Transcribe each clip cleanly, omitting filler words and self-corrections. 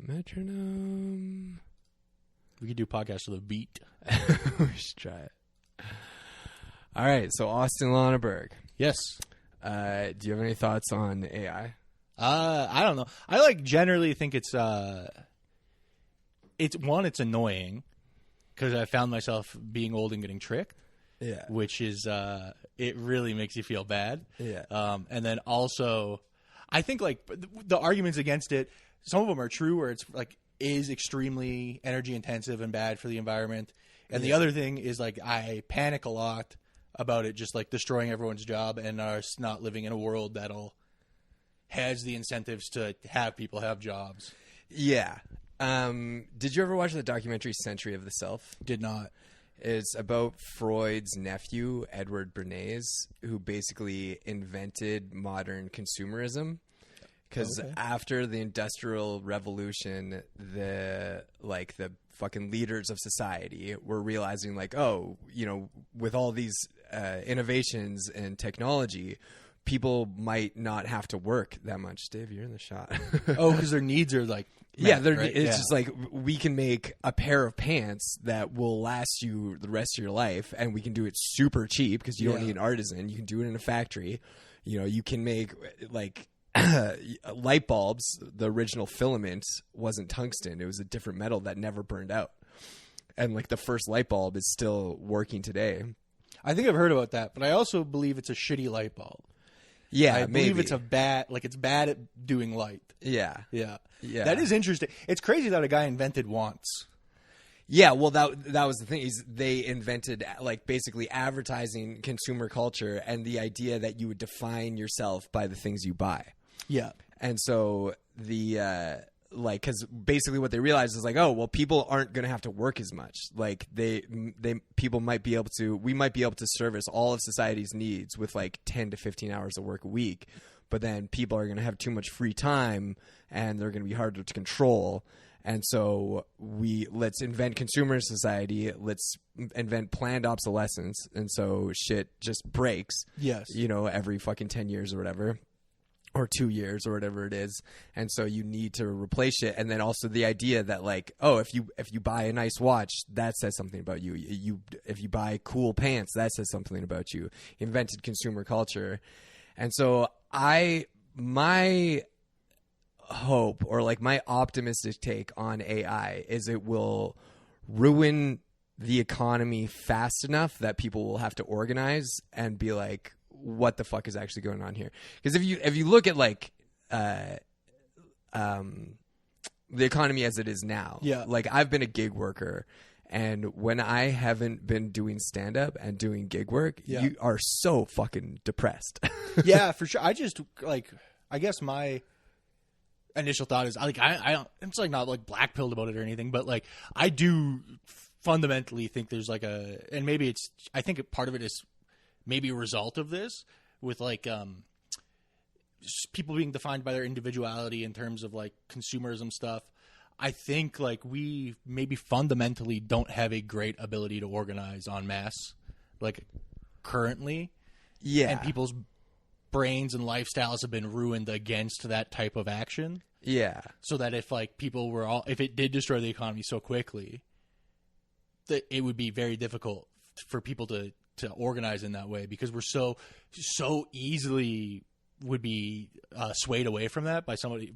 Metronome. We could do podcasts with a beat. We should try it. All right, so Austin Lonneberg. Yes. Do you have any thoughts on AI? I don't know. I generally think it's annoying because I found myself being old and getting tricked. Yeah. Which is it really makes you feel bad. Yeah. And then also, I think the arguments against it, some of them are true, where it's is extremely energy intensive and bad for the environment. And the other thing is I panic a lot about it just destroying everyone's job and us not living in a world has the incentives to have people have jobs. Yeah. Did you ever watch the documentary Century of the Self? Did not. It's about Freud's nephew, Edward Bernays, who basically invented modern consumerism. Because after the Industrial Revolution, the fucking leaders of society were realizing with all these innovations and technology, people might not have to work that much. Dave, you're in the shot. Oh, because their needs are right? It's just we can make a pair of pants that will last you the rest of your life, and we can do it super cheap because you don't need an artisan. You can do it in a factory. You can make light bulbs. The original filament wasn't tungsten. It was a different metal that never burned out. And the first light bulb is still working today. I think I've heard about that, but I also believe it's a shitty light bulb. Yeah, I believe it's it's bad at doing light. Yeah. That is interesting. It's crazy that a guy invented wants. Yeah, well, that was the thing. They invented basically advertising consumer culture and the idea that you would define yourself by the things you buy. Yeah. And so because basically what they realized is people aren't going to have to work as much. We might be able to service all of society's needs with 10 to 15 hours of work a week, but then people are going to have too much free time and they're going to be harder to control. And so let's invent consumer society. Let's invent planned obsolescence. And so shit just breaks. Yes. Every fucking 10 years or whatever. Or 2 years or whatever it is. And so you need to replace it. And then also the idea that if you buy a nice watch, that says something about you. If you buy cool pants, that says something about you. Invented consumer culture. And so my hope or my optimistic take on AI is it will ruin the economy fast enough that people will have to organize and be what the fuck is actually going on here? Because if you look at the economy as it is now, I've been a gig worker, and when I haven't been doing stand up and doing gig work, you are so fucking depressed. Yeah, for sure. I just I guess my initial thought is I don't. It's not black pilled about it or anything, but I do fundamentally think there's and maybe I think part of it is maybe a result of this with people being defined by their individuality in terms of consumerism stuff. I think we maybe fundamentally don't have a great ability to organize en masse currently. Yeah. And people's brains and lifestyles have been ruined against that type of action. Yeah. So that if people were if it did destroy the economy so quickly, that it would be very difficult for people to organize in that way because we're so easily would be swayed away from that by somebody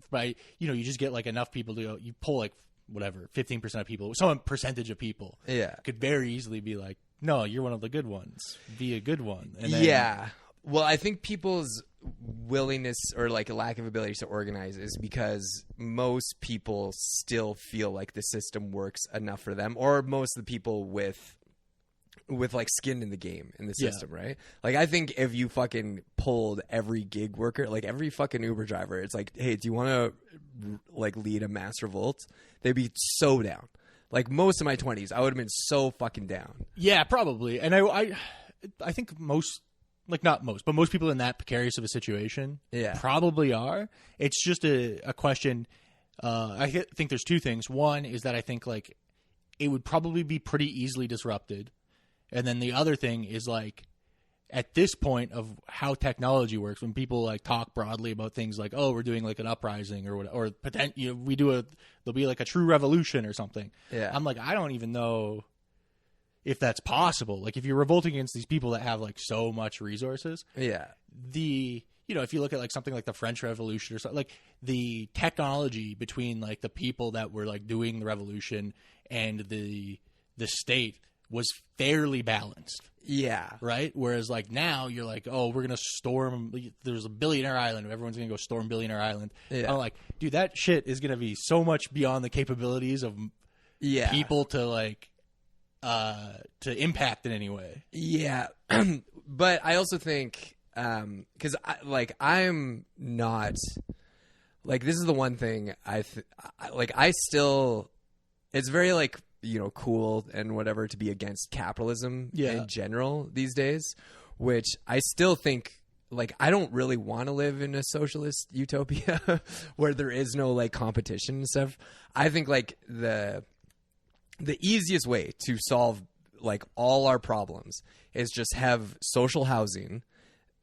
you just get enough people to go, you pull 15% of people, some percentage of people could very easily be no, you're one of the good ones, be a good one. And then, well, I think people's willingness or a lack of ability to organize is because most people still feel the system works enough for them, or most of the people with skin in the game in the system, right? I think if you fucking pulled every gig worker, every fucking Uber driver, it's hey, do you want to lead a mass revolt? They'd be so down. Most of my 20s, I would have been so fucking down. Yeah, probably. And I think most, not most, but most people in that precarious of a situation probably are. It's just a question. I think there's two things. One is that I think it would probably be pretty easily disrupted. And then the other thing is at this point of how technology works, when people talk broadly about things we're doing an uprising or we do there'll be like a true revolution or something. Yeah. I'm like, I don't even know if that's possible. Like, if you're revolting against these people that have like so much resources, if you look at like something like the French Revolution or something, like the technology between like the people that were like doing the revolution and the state was fairly balanced. Yeah. Right? Whereas like now you're like, oh, we're going to storm, there's a billionaire island. Everyone's going to go storm billionaire island. Yeah. I'm like, dude, that shit is going to be so much beyond the capabilities of people to like, to impact in any way. Yeah. But I also think, cause I'm not like, this is the one thing I still, it's very like, cool and whatever to be against capitalism in general these days, which I still think, like, I don't really want to live in a socialist utopia where there is no like competition and stuff. I think like the easiest way to solve like all our problems is just have social housing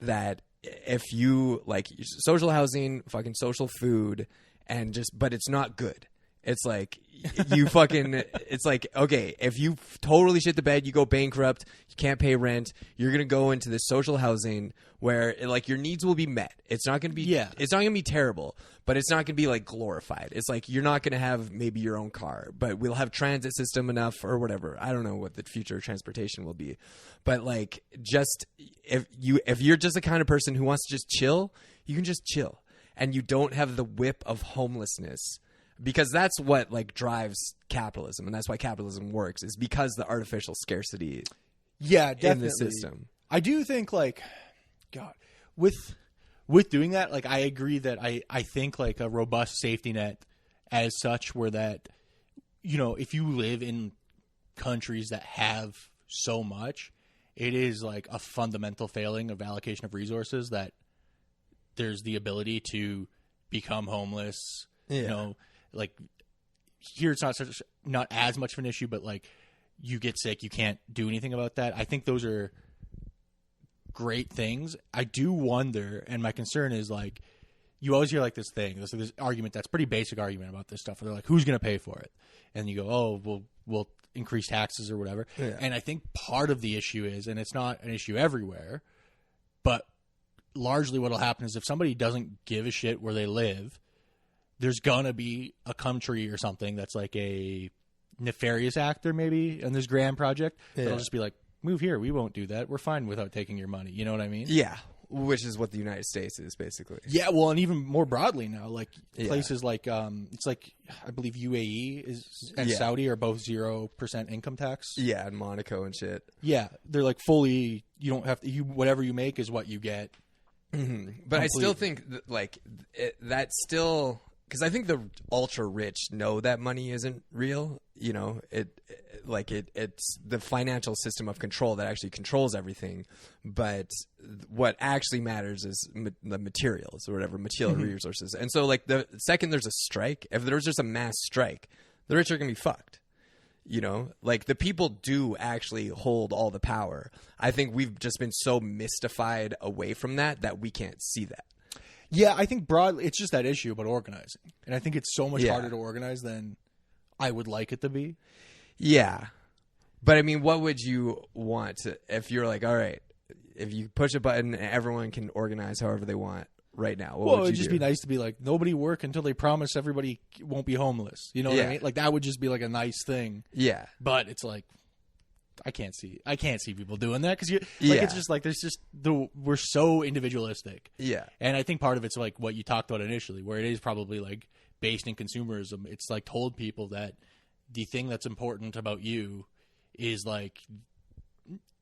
that if you like social housing, fucking social food, and but it's not good. It's like it's like, okay, if you totally shit the bed, you go bankrupt, you can't pay rent, you're going to go into this social housing where like your needs will be met. It's not going to be, it's not going to be terrible, but it's not going to be like glorified. It's like, you're not going to have maybe your own car, but we'll have transit system enough or whatever. I don't know what the future of transportation will be, but like, just if you're just the kind of person who wants to just chill, you can just chill and you don't have the whip of homelessness. Because that's what like drives capitalism, and that's why capitalism works, is because the artificial scarcity in the system. I do think like, God, with doing that, like I agree that I think like a robust safety net as such, where that, if you live in countries that have so much, it is like a fundamental failing of allocation of resources that there's the ability to become homeless, like here it's not as much of an issue, but like you get sick, you can't do anything about that. I think those are great things. I do wonder, and my concern is like, you always hear like this thing, this argument that's pretty basic argument about this stuff where they're like, who's going to pay for it? And you go, oh, we'll increase taxes or whatever. Yeah. And I think part of the issue is, and it's not an issue everywhere, but largely what'll happen is if somebody doesn't give a shit where they live, there's gonna be a country or something that's like a nefarious actor maybe in this grand project that'll just be like, move here, we won't do that, we're fine without taking your money. You know what I mean? Yeah, which is what the United States is basically. Yeah, well, and even more broadly now, like places like it's like I believe UAE and Saudi are both 0% income tax. Yeah, and Monaco and shit. Yeah, they're like fully, you don't have to, whatever you make is what you get. Mm-hmm. But completely. I still think that's still. Because I think the ultra rich know that money isn't real. It's the financial system of control that actually controls everything. But what actually matters is the materials or whatever, material resources. And so, like, the second there's a strike, if there's just a mass strike, the rich are going to be fucked. Like, the people do actually hold all the power. I think we've just been so mystified away from that we can't see that. Yeah, I think broadly, it's just that issue about organizing. And I think it's so much harder to organize than I would like it to be. Yeah. But, I mean, what would you want if you're like, all right, if you push a button and everyone can organize however they want right now, what would you do? It would just be nice to be like, nobody work until they promise everybody won't be homeless. You know what I mean? Like, that would just be like a nice thing. Yeah. But it's like, I can't see people doing that because it's just like we're so individualistic. Yeah, and I think part of it's like what you talked about initially, where it is probably like based in consumerism. It's like told people that the thing that's important about you is like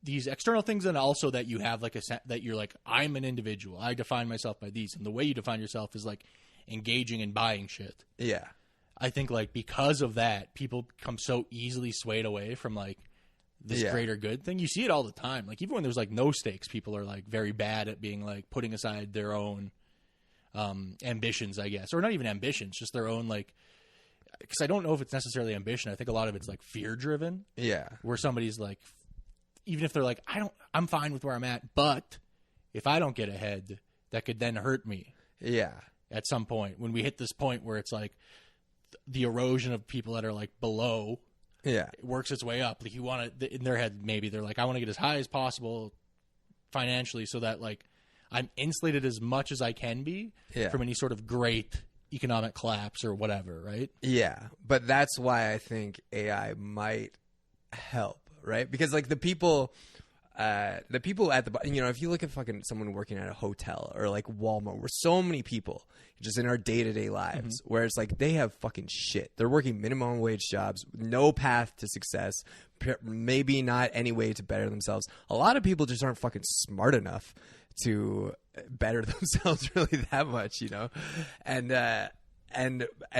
these external things, and also that you have like that you're like, I'm an individual. I define myself by these, and the way you define yourself is like engaging in buying shit. Yeah, I think like because of that, people become so easily swayed away from like this greater good thing. You see it all the time. Like even when there's like no stakes, people are like very bad at being like putting aside their own ambitions, I guess, or not even ambitions, just their own like. Because I don't know if it's necessarily ambition. I think a lot of it's like fear driven. Yeah, where somebody's like, even if they're like, I'm fine with where I'm at, but if I don't get ahead, that could then hurt me. Yeah, at some point when we hit this point where it's like the erosion of people that are like below. Yeah. It works its way up. Like you want to, in their head, maybe they're like, I want to get as high as possible financially so that like I'm insulated as much as I can be from any sort of great economic collapse or whatever, right? Yeah. But that's why I think AI might help, right? Because like the people at the, you know, if you look at fucking someone working at a hotel or like Walmart, we're so many people just in our day-to-day lives where it's like they have fucking shit. They're working minimum wage jobs, no path to success, maybe not any way to better themselves. A lot of people just aren't fucking smart enough to better themselves really that much, you know? And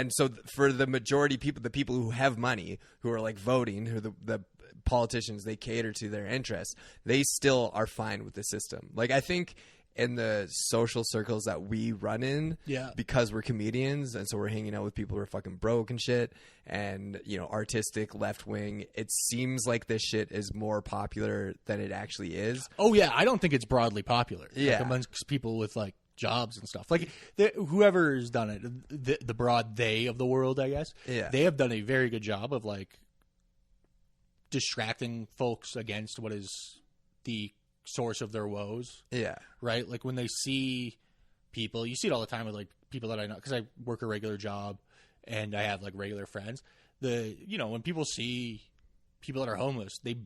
so for the majority of people, the people who have money, who are like voting, who the politicians, they cater to their interests, they still are fine with the system. Like I think in the social circles that we run in, because we're comedians and so we're hanging out with people who are fucking broke and shit and, you know, artistic left wing, it seems like this shit is more popular than it actually is. Oh yeah, I don't think it's broadly popular. Yeah, like, amongst people with like jobs and stuff. Like whoever's done it, the broad they of the world, I guess. Yeah, they have done a very good job of like distracting folks against what is the source of their woes. Yeah. Right? Like when they see people, you see it all the time with like people that I know, because I work a regular job and I have like regular friends. When people see people that are homeless, the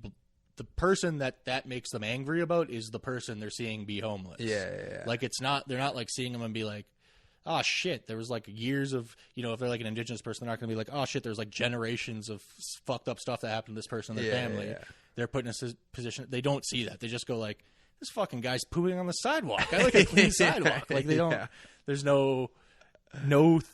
person that makes them angry about is the person they're seeing be homeless. Yeah. Like they're not like seeing them and be like, oh shit, there was like years of, you know, if they're like an indigenous person, they're not going to be like, oh shit, there's like generations of fucked up stuff that happened to this person and their family. Yeah. They're put in a position. They don't see that. They just go like, this fucking guy's pooping on the sidewalk. I like a clean sidewalk. Like they don't, there's no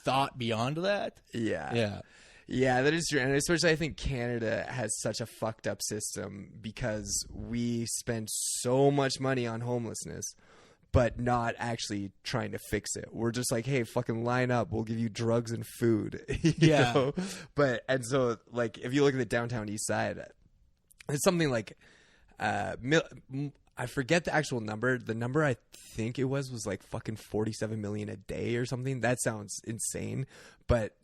thought beyond that. Yeah. Yeah. Yeah, that is true. And especially I think Canada has such a fucked up system because we spend so much money on homelessness, but not actually trying to fix it. We're just like, hey, fucking line up. We'll give you drugs and food. You know? And so like, if you look at the downtown east side, it's something like, I forget the actual number. The number I think it was like fucking 47 million a day or something. That sounds insane, but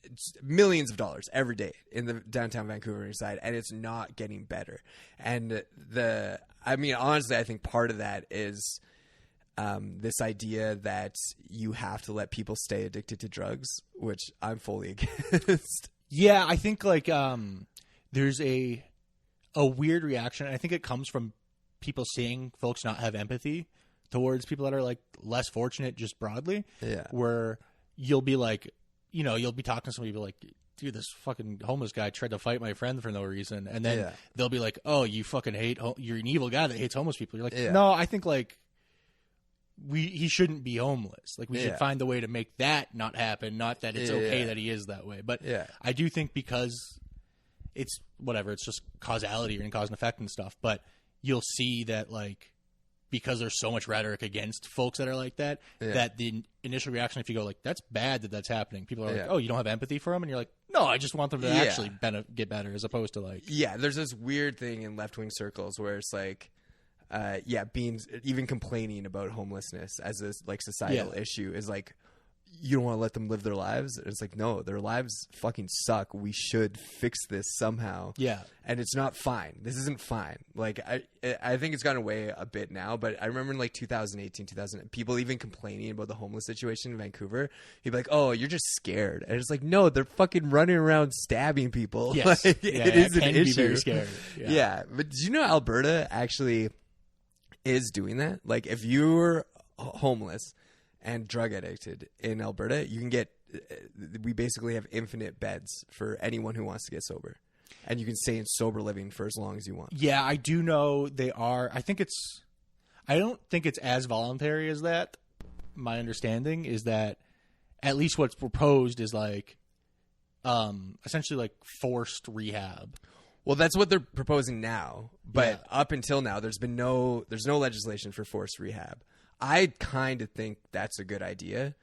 it's millions of dollars every day in the downtown Vancouver side, and it's not getting better. And honestly, I think part of that is this idea that you have to let people stay addicted to drugs, which I'm fully against. Yeah, I think like there's a weird reaction. I think it comes from people seeing folks not have empathy towards people that are like less fortunate just broadly. Yeah. Where you'll be like, you know, you'll be talking to somebody, be like, dude, this fucking homeless guy tried to fight my friend for no reason. And then they'll be like, oh, you fucking you're an evil guy that hates homeless people. You're like, no, I think like he shouldn't be homeless. Like we should find a way to make that not happen. Not that it's okay that he is that way. But I do think because it's whatever, it's just causality and cause and effect and stuff. But you'll see that like, because there's so much rhetoric against folks that are like that, that the initial reaction, if you go like, that's bad that's happening. People are like, oh, you don't have empathy for them? And you're like, no, I just want them to actually get better, as opposed to like... Yeah, there's this weird thing in left-wing circles where it's like, even complaining about homelessness as a like societal issue is like, you don't want to let them live their lives. It's like, no, their lives fucking suck. We should fix this somehow. Yeah. And it's not fine. This isn't fine. Like, I think it's gone away a bit now, but I remember in like 2018, people even complaining about the homeless situation in Vancouver. You'd be like, oh, you're just scared. And it's like, no, they're fucking running around stabbing people. Yes. Like, it is an issue. Be very scary. Yeah. But do you know Alberta actually is doing that? Like, if you're homeless and drug addicted in Alberta, you can get, we basically have infinite beds for anyone who wants to get sober. And you can stay in sober living for as long as you want. Yeah, I do know they are. I don't think it's as voluntary as that. My understanding is that at least what's proposed is like, essentially like forced rehab. Well, that's what they're proposing now. But up until now, there's no legislation for forced rehab. I kind of think that's a good idea.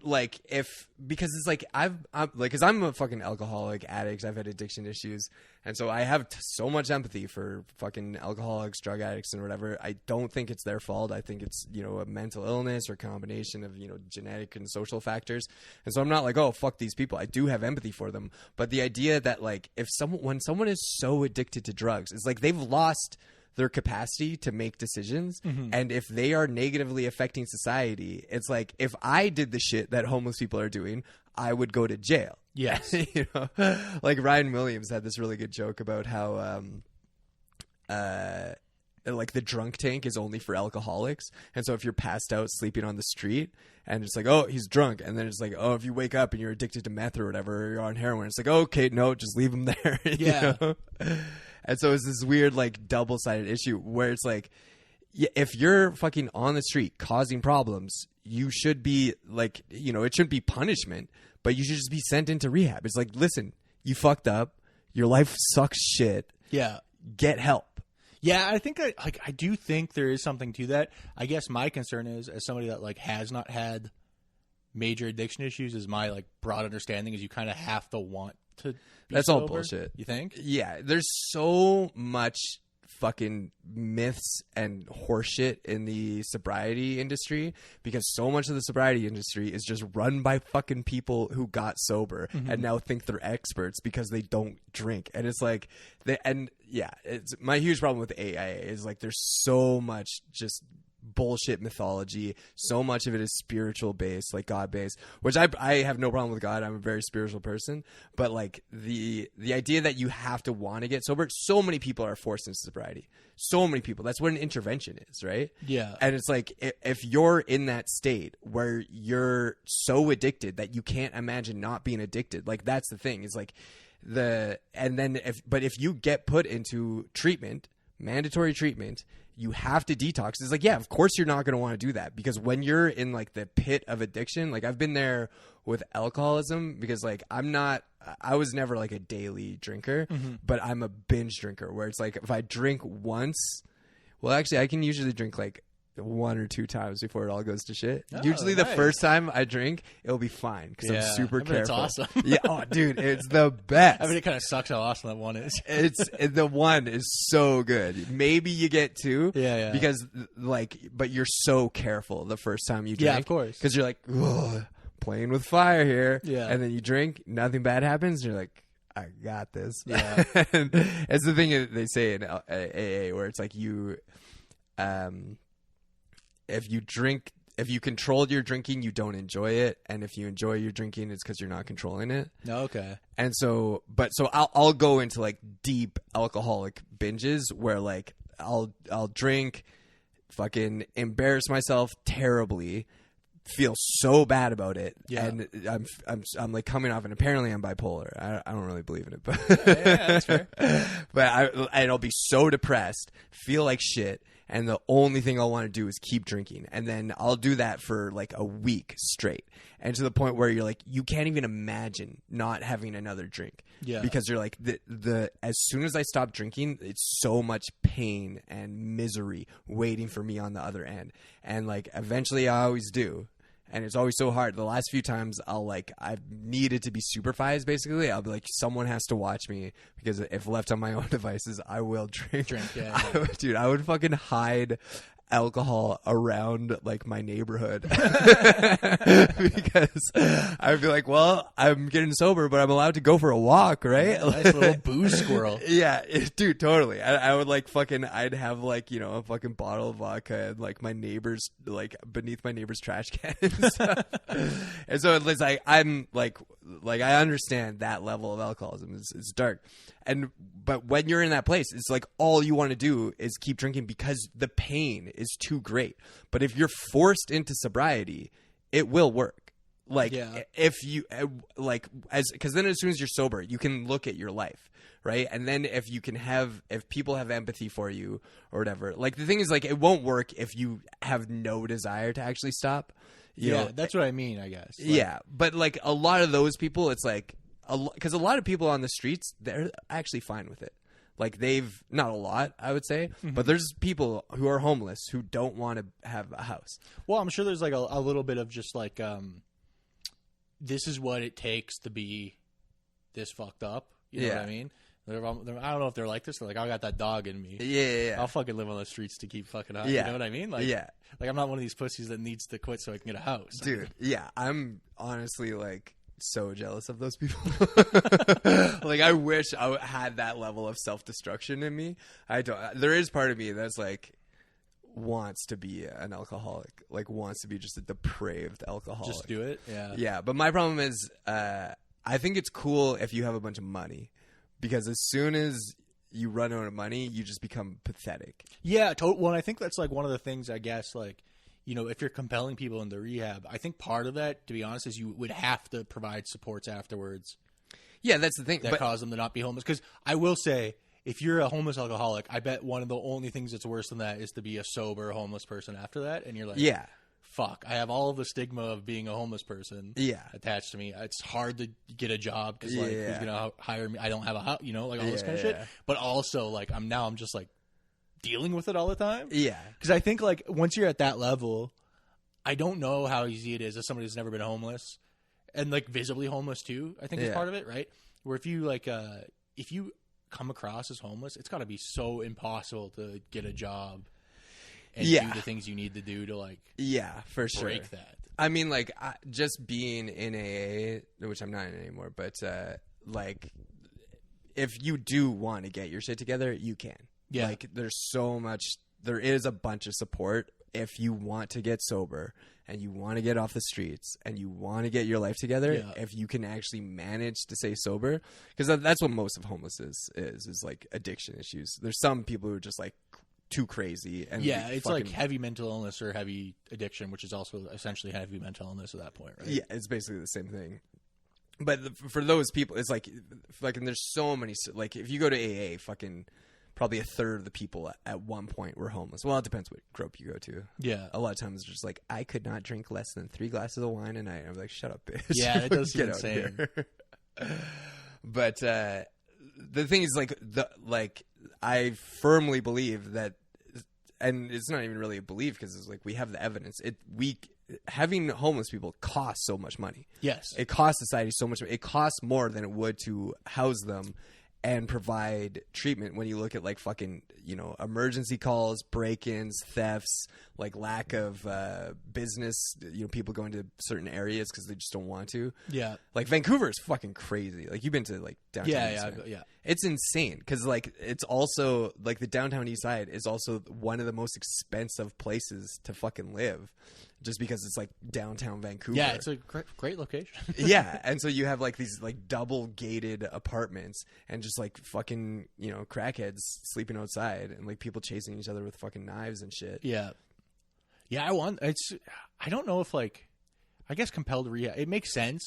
Like because it's like because I'm a fucking alcoholic addict. I've had addiction issues, and so I have so much empathy for fucking alcoholics, drug addicts, and whatever. I don't think it's their fault. I think it's a mental illness or combination of genetic and social factors. And so I'm not like, oh fuck these people. I do have empathy for them, but the idea that like when someone is so addicted to drugs, it's like they've lost their capacity to make decisions. And if they are negatively affecting society, it's like if I did the shit that homeless people are doing, I would go to jail. Yes. Like Ryan Williams had this really good joke about how like the drunk tank is only for alcoholics. And so if you're passed out sleeping on the street and it's like, oh, he's drunk. And then it's like, oh, if you wake up and you're addicted to meth or whatever, or you're on heroin, it's like, okay, no, just leave him there. Yeah. And so it's this weird, like, double-sided issue where it's like, if you're fucking on the street causing problems, you should be, like, it shouldn't be punishment, but you should just be sent into rehab. It's like, listen, you fucked up. Your life sucks shit. Yeah. Get help. Yeah, I think I do think there is something to that. I guess my concern is, as somebody that, like, has not had major addiction issues, is my, like, broad understanding is you kind of have to want to be That's sober, all bullshit. You think? Yeah, there's so much fucking myths and horseshit in the sobriety industry because so much of the sobriety industry is just run by fucking people who got sober and now think they're experts because they don't drink. And it's like, it's my huge problem with AIA is like there's so much just bullshit mythology. So much of it is spiritual based, like God based, which I have no problem with God. I'm a very spiritual person, but like the idea that you have to want to get sober, so many people are forced into sobriety. So many people. That's what an intervention is, right? Yeah. And it's like if you're in that state where you're so addicted that you can't imagine not being addicted, like that's the thing. Is like if you get put into treatment, mandatory treatment, you have to detox. It's like, yeah, of course you're not going to want to do that because when you're in like the pit of addiction, like I've been there with alcoholism because like I was never like a daily drinker, but I'm a binge drinker where it's like if I drink once, well, actually I can usually drink like 1 or 2 times before it all goes to shit. Usually the first time I drink, it'll be fine because I'm super careful. It's awesome. Yeah, oh, dude, it's the best. I mean, it kind of sucks how awesome that one is. The one is so good. Maybe you get 2, because like, but you're so careful the first time you drink. Yeah, of course, because you're like, ugh, playing with fire here. Yeah, and then you drink, nothing bad happens. And you're like, I got this. Yeah, and it's the thing that they say in AA where it's like you, if you control your drinking, you don't enjoy it, and if you enjoy your drinking, it's because you're not controlling it. Okay. And so I'll go into like deep alcoholic binges where like I'll drink, fucking embarrass myself terribly, feel so bad about it, and I'm like coming off, and apparently I'm bipolar. I don't really believe in it, but that's fair. But I'll be so depressed, feel like shit. And the only thing I'll want to do is keep drinking. And then I'll do that for like a week straight. And to the point where you're like, you can't even imagine not having another drink. Yeah. Because you're like, as soon as I stop drinking, it's so much pain and misery waiting for me on the other end. And like, eventually I always do. And it's always so hard. The last few times I've needed to be supervised, basically. I'll be like, someone has to watch me because if left on my own devices, I will drink. Dude, I would fucking hide alcohol around like my neighborhood because I'd be like, well, I'm getting sober, but I'm allowed to go for a walk, right? Nice little booze squirrel. Yeah, dude, totally. I would like fucking, I'd have like, a fucking bottle of vodka and like my neighbor's, like beneath my neighbor's trash can and stuff. And so it's like, I'm like I understand that level of alcoholism. It's dark. But when you're in that place, it's like all you want to do is keep drinking because the pain is too great. But if you're forced into sobriety, it will work. Like if you because then as soon as you're sober, you can look at your life, right? And then if people have empathy for you or whatever, like the thing is like, it won't work if you have no desire to actually stop. You know? That's what I mean, I guess. Yeah. But like a lot of those people, it's like, because a lot of people on the streets, they're actually fine with it. Like they've not a lot, I would say, but there's people who are homeless who don't want to have a house. Well, I'm sure there's like a little bit of just like this is what it takes to be this fucked up. You know what I mean? I don't know if they're like this. They're like, I got that dog in me. Yeah. I'll fucking live on the streets to keep fucking up. You know what I mean? Like, like I'm not one of these pussies that needs to quit so I can get a house. Dude, I'm honestly like so jealous of those people. Like I wish I had that level of self-destruction in me. I don't. There is part of me that's like wants to be an alcoholic, like wants to be just a depraved alcoholic. Just do it. Yeah. But my problem is I think it's cool if you have a bunch of money, because as soon as you run out of money, you just become pathetic. Yeah. Well, I think that's like one of the things, I guess, like, you know, if you're compelling people into rehab, I think part of that, to be honest, is you would have to provide supports afterwards. Yeah, that's the thing. That cause them to not be homeless. Because I will say, if you're a homeless alcoholic, I bet one of the only things that's worse than that is to be a sober homeless person after that. And you're like, yeah, fuck, I have all of the stigma of being a homeless person attached to me. It's hard to get a job because like who's gonna hire me? I don't have a house, you know, like all this kind of shit. But also like I'm just like dealing with it all the time. Yeah, because I think like once you're at that level, I don't know how easy it is as somebody who's never been homeless and like visibly homeless too. I think is part of it, right? Where if you like if you come across as homeless, it's got to be so impossible to get a job. And do the things you need to do to like for sure break that. I mean, like just being in AA, which I'm not in anymore, but like if you do want to get your shit together, you can. Yeah, like there is a bunch of support if you want to get sober and you want to get off the streets and you want to get your life together. If you can actually manage to stay sober, because that's what most of homelessness is like addiction issues. There's some people who are just like too crazy and it's like heavy mental illness or heavy addiction, which is also essentially heavy mental illness at that point, right? Yeah, it's basically the same thing. But for those people, it's like fucking there's so many, like if you go to AA, fucking probably a third of the people at one point were homeless. Well, it depends what group you go to. Yeah, a lot of times it's just like I could not drink less than 3 glasses of wine a night. I'm like, shut up, bitch. Yeah, that does seem insane. But the thing is, like I firmly believe that, and it's not even really a belief because it's like we have the evidence. Having homeless people costs so much money. Yes, it costs society so much. It costs more than it would to house them and provide treatment. When you look at like fucking, you know, emergency calls, break-ins, thefts, like lack of business, you know, people going to certain areas because they just don't want to. Yeah. Like Vancouver is fucking crazy. Like you've been to like downtown. Yeah. It's insane because like it's also like the downtown east side is also one of the most expensive places to fucking live. Just because it's like downtown Vancouver. Yeah, it's a great location. Yeah, and so you have like these like double gated apartments and just like fucking, you know, crackheads sleeping outside and like people chasing each other with fucking knives and shit. Yeah. Yeah, I don't know if like, I guess compelled rehab, it makes sense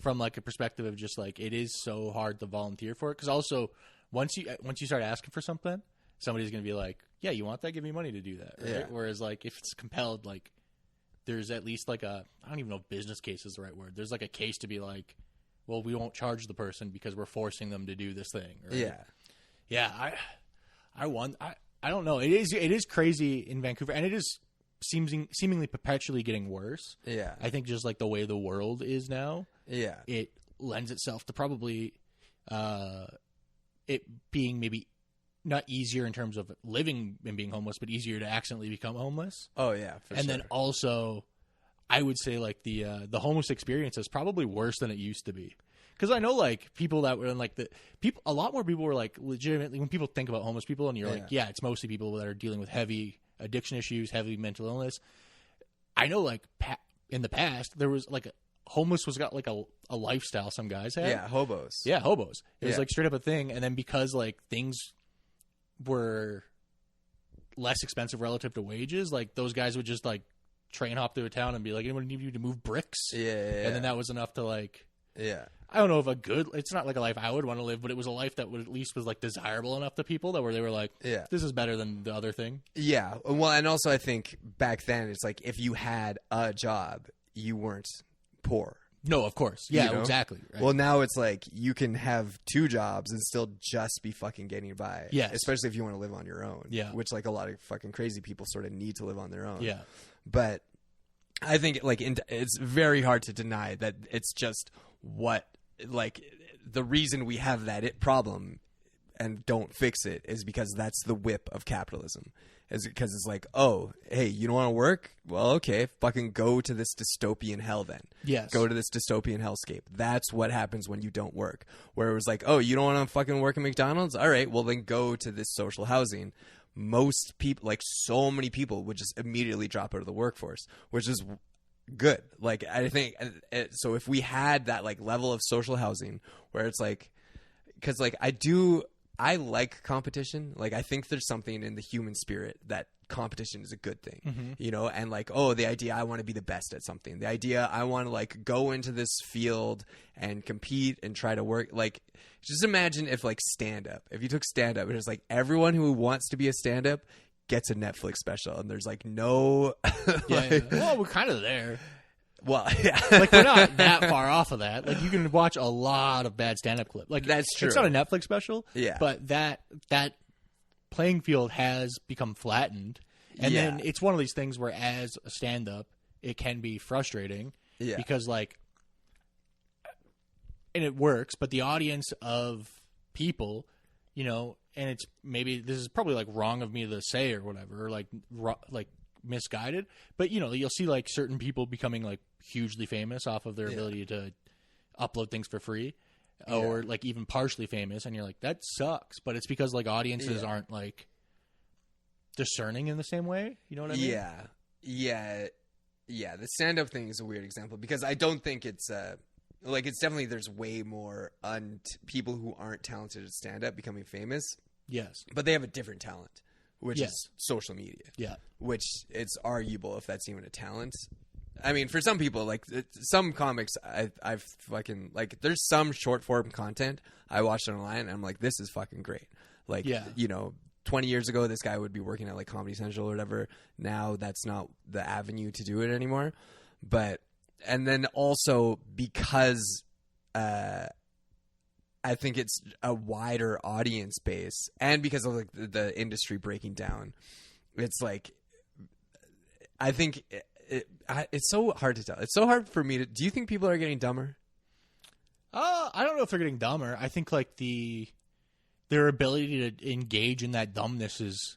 from like a perspective of just like it is so hard to volunteer for it, because also once you start asking for something, somebody's going to be like, yeah, you want that? Give me money to do that. Right? Yeah. Whereas like if it's compelled, like there's at least like I don't even know if business case is the right word. There's like a case to be like, well, we won't charge the person because we're forcing them to do this thing. Right? Yeah. Yeah. I don't know. It is crazy in Vancouver, and it is seemingly perpetually getting worse. Yeah. I think just like the way the world is now. Yeah. It lends itself to probably it being maybe not easier in terms of living and being homeless, but easier to accidentally become homeless. Oh yeah, for sure. Then also, I would say like the homeless experience is probably worse than it used to be. Because I know like people that were in like a lot more people were like legitimately, when people think about homeless people and you're like, yeah, it's mostly people that are dealing with heavy addiction issues, heavy mental illness. I know like in the past there was like homeless was got like a lifestyle some guys had. Yeah, hobos. Yeah, hobos. It was like straight up a thing, and then because like things were less expensive relative to wages, like those guys would just like train hop to a town and be like, anyone need you to move bricks? Yeah. And then that was enough to like, I don't know if it's not like a life I would want to live, but it was a life that would at least was like desirable enough to people that where they were like, this is better than the other thing. Yeah. Well, and also I think back then it's like if you had a job, you weren't poor. No, of course. Yeah, you know? exactly. Right. Well, now it's like you can have 2 jobs and still just be fucking getting by. Yes. Especially if you want to live on your own. Yeah. Which like a lot of fucking crazy people sort of need to live on their own. Yeah. But I think like it's very hard to deny that it's just what like the reason we have that problem and don't fix it is because that's the whip of capitalism. Is because it's like, oh, hey, you don't want to work? Well, okay, fucking go to this dystopian hell then. Yes. Go to this dystopian hellscape. That's what happens when you don't work. Where it was like, oh, you don't want to fucking work at McDonald's? All right, well then go to this social housing. Most people, like so many people, would just immediately drop out of the workforce, which is good. Like I think so. If we had that like level of social housing where it's like, because like I like competition. Like I think there's something in the human spirit that competition is a good thing, you know, and like, oh, the idea I want to be the best at something, the idea I want to like go into this field and compete and try to work. Like just imagine if like if you took stand up, it's like everyone who wants to be a stand up gets a Netflix special and there's like no, Well, we're kind of there. Well, yeah. Like we're not that far off of that. Like you can watch a lot of bad stand-up clips. Like that's true. It's not a Netflix special. Yeah. But that playing field has become flattened, and then it's one of these things where, as a stand-up, it can be frustrating. Yeah. Because like, and it works, but the audience of people, you know, and it's maybe this is probably like wrong of me to say or whatever, or like misguided, but you know, you'll see like certain people becoming like hugely famous off of their ability to upload things for free, or like even partially famous, and you're like, that sucks. But it's because like audiences aren't like discerning in the same way. You know what I mean? Yeah. The stand-up thing is a weird example because I don't think it's like it's definitely there's way more people who aren't talented at stand-up becoming famous. Yes, but they have a different talent, which is social media. Yeah. Which it's arguable if that's even a talent. I mean, for some people, like some comics, I've fucking like. There's some short form content I watched online, and I'm like, this is fucking great. Like, you know, 20 years ago, this guy would be working at like Comedy Central or whatever. Now that's not the avenue to do it anymore. But and then also because I think it's a wider audience base, and because of like the industry breaking down, it's like I think it's so hard to tell. It's so hard for me to. Do you think people are getting dumber? I don't know if they're getting dumber. I think like their ability to engage in that dumbness has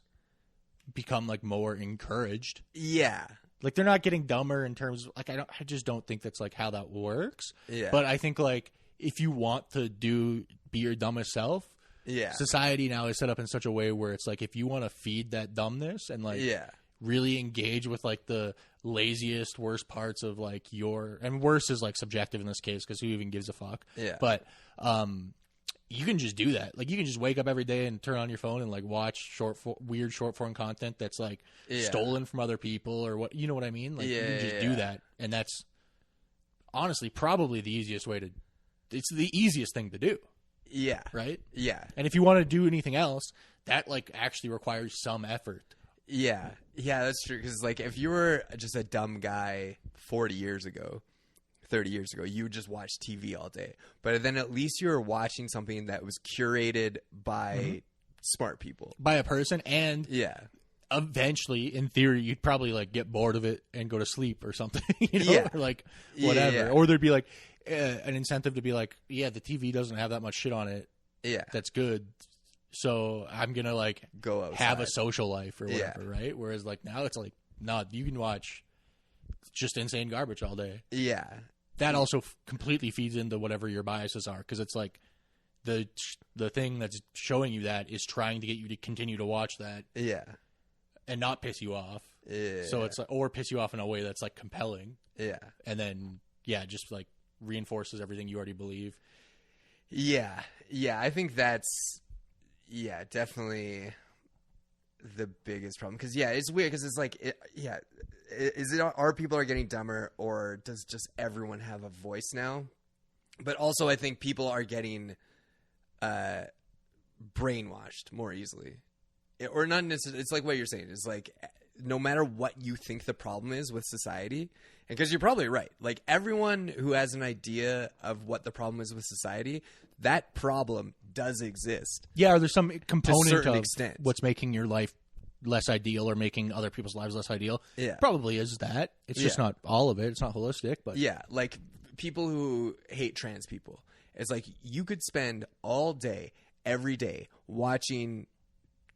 become like more encouraged. Yeah. Like they're not getting dumber in terms of like I just don't think that's like how that works. Yeah. But I think like if you want to be your dumbest self, society now is set up in such a way where it's like if you want to feed that dumbness and like really engage with like the laziest, worst parts of like and worse is like subjective in this case because who even gives a fuck? Yeah. But you can just do that. Like you can just wake up every day and turn on your phone and like watch weird short form content that's like stolen from other people or what, you know what I mean? Like you can just do that, and that's honestly probably the easiest way to. It's the easiest thing to do. Yeah. Right? Yeah. And if you want to do anything else, that like actually requires some effort. Yeah. Yeah, that's true. Because like if you were just a dumb guy 40 years ago, 30 years ago, you would just watch TV all day. But then at least you were watching something that was curated by smart people. By a person. And eventually, in theory, you'd probably like get bored of it and go to sleep or something. You know? Or like whatever. Yeah. Or there'd be like an incentive to be like, the TV doesn't have that much shit on it. Yeah. That's good. So I'm going to like go outside, have a social life or whatever, right? Whereas like now it's like, no, you can watch just insane garbage all day. Yeah. That also completely feeds into whatever your biases are, because it's like the thing that's showing you that is trying to get you to continue to watch that. Yeah. And not piss you off. Yeah. So it's like, or piss you off in a way that's like compelling. Yeah. And then, just like reinforces everything you already believe. Yeah. Yeah. I think that's, definitely the biggest problem. Because, it's weird because it's like, are people are getting dumber, or does just everyone have a voice now? But also I think people are getting brainwashed more easily. Or not necessarily. It's like what you're saying. It's like no matter what you think the problem is with society, and because you're probably right, like everyone who has an idea of what the problem is with society, that problem does exist. Yeah, or there's some component of extent. What's making your life less ideal or making other people's lives less ideal. Yeah. Probably is that. It's just not all of it. It's not holistic. But yeah, like people who hate trans people. It's like you could spend all day, every day, watching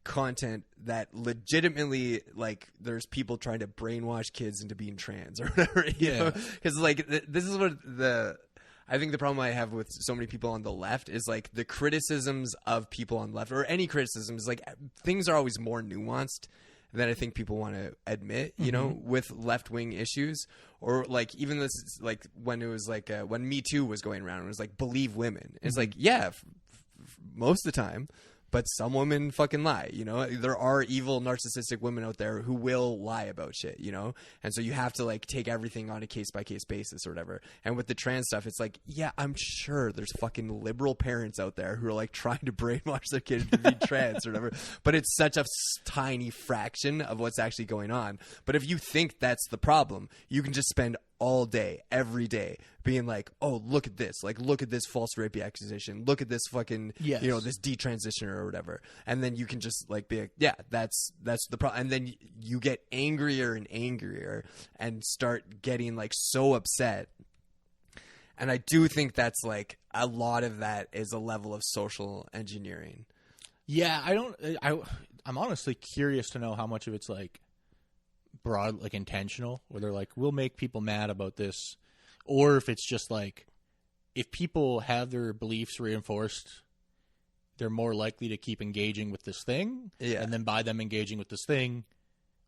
content that legitimately, like, there's people trying to brainwash kids into being trans or whatever. You know? Because like this is what I think the problem I have with so many people on the left is like the criticisms of people on the left, or any criticisms, like things are always more nuanced than I think people want to admit, you know, with left-wing issues. Or like even this, like when it was like when Me Too was going around, it was like believe women. It's like, yeah, most of the time. But some women fucking lie, you know? There are evil, narcissistic women out there who will lie about shit, you know? And so you have to, like, take everything on a case-by-case basis or whatever. And with the trans stuff, it's like, yeah, I'm sure there's fucking liberal parents out there who are, like, trying to brainwash their kids to be trans or whatever. But it's such a tiny fraction of what's actually going on. But if you think that's the problem, you can just spend all day, every day, being like, oh, look at this. Like, look at this false rape accusation. Look at this fucking, you know, this detransitioner or whatever. And then you can just, like, be like, yeah, that's the problem. And then you get angrier and angrier and start getting, like, so upset. And I do think that's, like, a lot of that is a level of social engineering. Yeah, I'm honestly curious to know how much of it's, like, broad, like intentional, where they're like, we'll make people mad about this, or if it's just like, if people have their beliefs reinforced, they're more likely to keep engaging with this thing, and then by them engaging with this thing,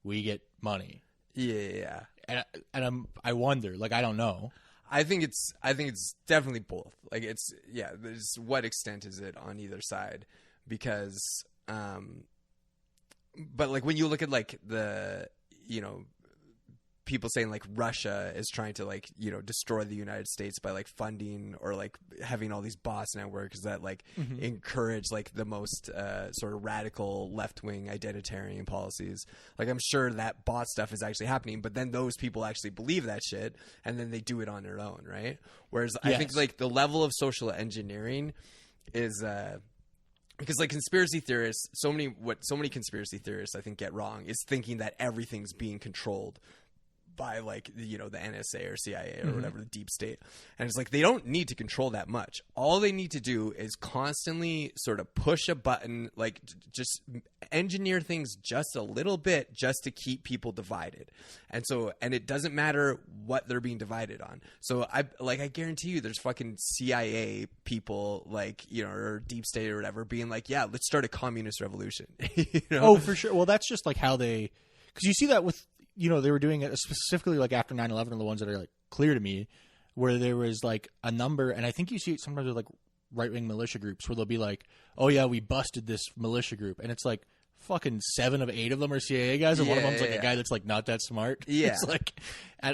we get money. And I wonder, like, I don't know. I think it's definitely both. Like, it's there's what extent is it on either side, because but like when you look at like the, you know, people saying like Russia is trying to like, you know, destroy the United States by like funding or like having all these boss networks that like encourage like the most sort of radical left-wing identitarian policies. Like, I'm sure that bot stuff is actually happening, but then those people actually believe that shit and then they do it on their own, right? Whereas I think like the level of social engineering is because like conspiracy theorists, so many conspiracy theorists I think get wrong is thinking that everything's being controlled by like, you know, the NSA or CIA or whatever, the deep state. And it's like, they don't need to control that much. All they need to do is constantly sort of push a button, like just engineer things just a little bit just to keep people divided. And so, and it doesn't matter what they're being divided on. So I guarantee you there's fucking CIA people, like, you know, or deep state or whatever being like, yeah, let's start a communist revolution. You know? Oh, for sure. Well, that's just like how they, because you see that with, you know, they were doing it specifically like after 9/11 are the ones that are like clear to me, where there was like a number, and I think you see it sometimes with like right-wing militia groups where they'll be like, oh yeah, we busted this militia group, and it's like fucking 7 of 8 of them are CIA guys, and one of them's like a guy that's like not that smart. It's like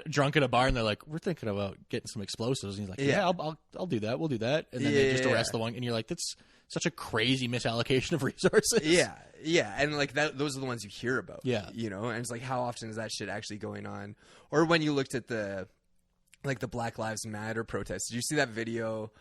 drunk at a bar, and they're like, we're thinking about getting some explosives, and he's like, yeah, I'll do that, we'll do that, and then they just arrest the one, and you're like, that's such a crazy misallocation of resources. Yeah, and like that, those are the ones you hear about. Yeah, you know, and it's like, how often is that shit actually going on? Or when you looked at the Black Lives Matter protests, did you see that video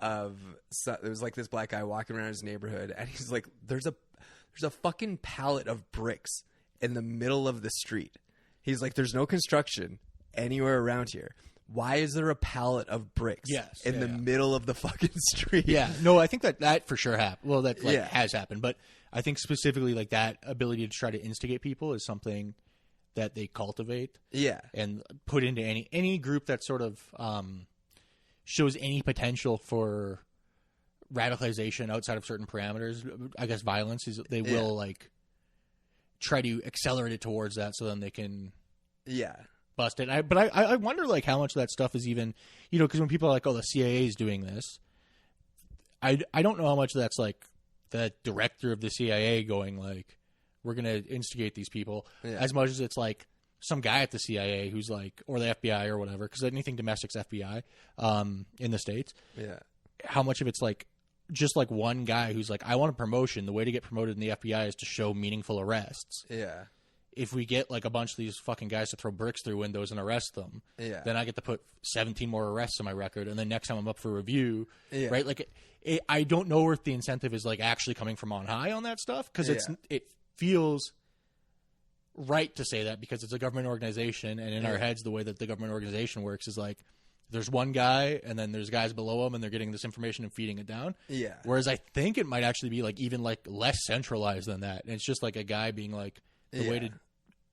of there was like this black guy walking around his neighborhood, and he's like, there's a fucking pallet of bricks in the middle of the street. He's like, there's no construction anywhere around here. Why is there a pallet of bricks in the middle of the fucking street? Yeah, no, I think that for sure happened. Well, that has happened, but I think specifically like that ability to try to instigate people is something that they cultivate. Yeah, and put into any group that sort of shows any potential for radicalization outside of certain parameters. I guess violence is they will like try to accelerate it towards that, so then they can bust it. But I wonder like how much of that stuff is even, you know, because when people are like, oh, the CIA is doing this, I don't know how much of that's like the director of the CIA going like, we're going to instigate these people, as much as it's like some guy at the CIA who's like, or the FBI or whatever, because anything domestic's FBI in the States. Yeah. How much of it's like just like one guy who's like, I want a promotion. The way to get promoted in the FBI is to show meaningful arrests. Yeah. if we get like a bunch of these fucking guys to throw bricks through windows and arrest them, then I get to put 17 more arrests on my record, and then next time I'm up for review, right? Like, I don't know if the incentive is like actually coming from on high on that stuff, because it feels right to say that because it's a government organization, and in our heads, the way that the government organization works is like there's one guy, and then there's guys below him, and they're getting this information and feeding it down. Yeah. Whereas I think it might actually be like even like less centralized than that, and it's just like a guy being like, the way to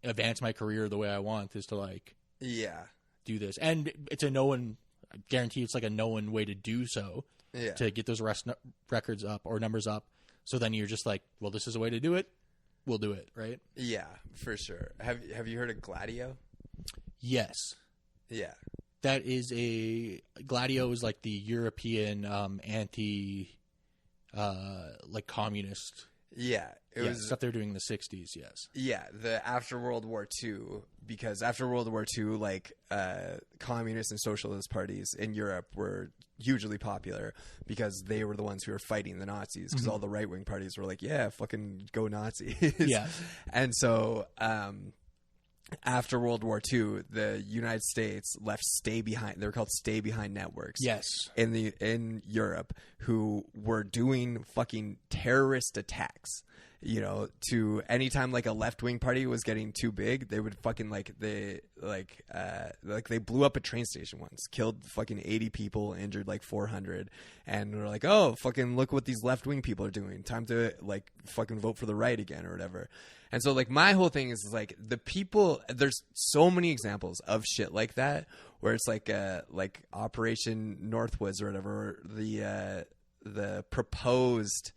advance my career the way I want is to like do this, and it's a known. I guarantee it's like a known way to do so to get those arrest records up or numbers up. So then you're just like, well, this is a way to do it. We'll do it, right? Yeah, for sure. Have you heard of Gladio? Yes. Yeah. That is Gladio is like the European anti like communist. Yeah. It was stuff they were doing in the 60s, yes. Yeah, after World War II, because after World War II, like communist and socialist parties in Europe were hugely popular because they were the ones who were fighting the Nazis, because all the right-wing parties were like, yeah, fucking go Nazis. Yeah. And so after World War II, the United States left stay behind. They were called stay behind networks. Yes. In Europe, who were doing fucking terrorist attacks. You know, to anytime like a left wing party was getting too big, they would fucking they blew up a train station once, killed fucking 80 people, injured like 400, and we're like, oh, fucking look what these left wing people are doing. Time to like fucking vote for the right again or whatever. And so like my whole thing is like the people. There's so many examples of shit like that where it's like Operation Northwoods or whatever, the proposed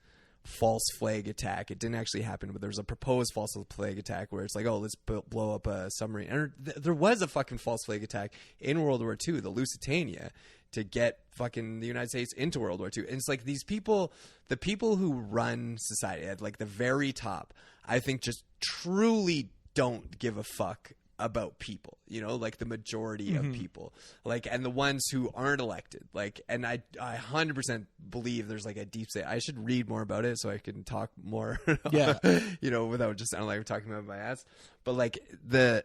false flag attack. It didn't actually happen, but there was a proposed false flag attack where it's like, oh, let's blow up a submarine. And there was a fucking false flag attack in World War II, the Lusitania, to get fucking the United States into World War II. And it's like these people, the people who run society at like the very top, I think just truly don't give a fuck about people, you know, like the majority of people, like, and the ones who aren't elected, like, and I 100% believe there's like a deep state. I should read more about it so I can talk more, you know, without just sounding like I'm talking about my ass. But like there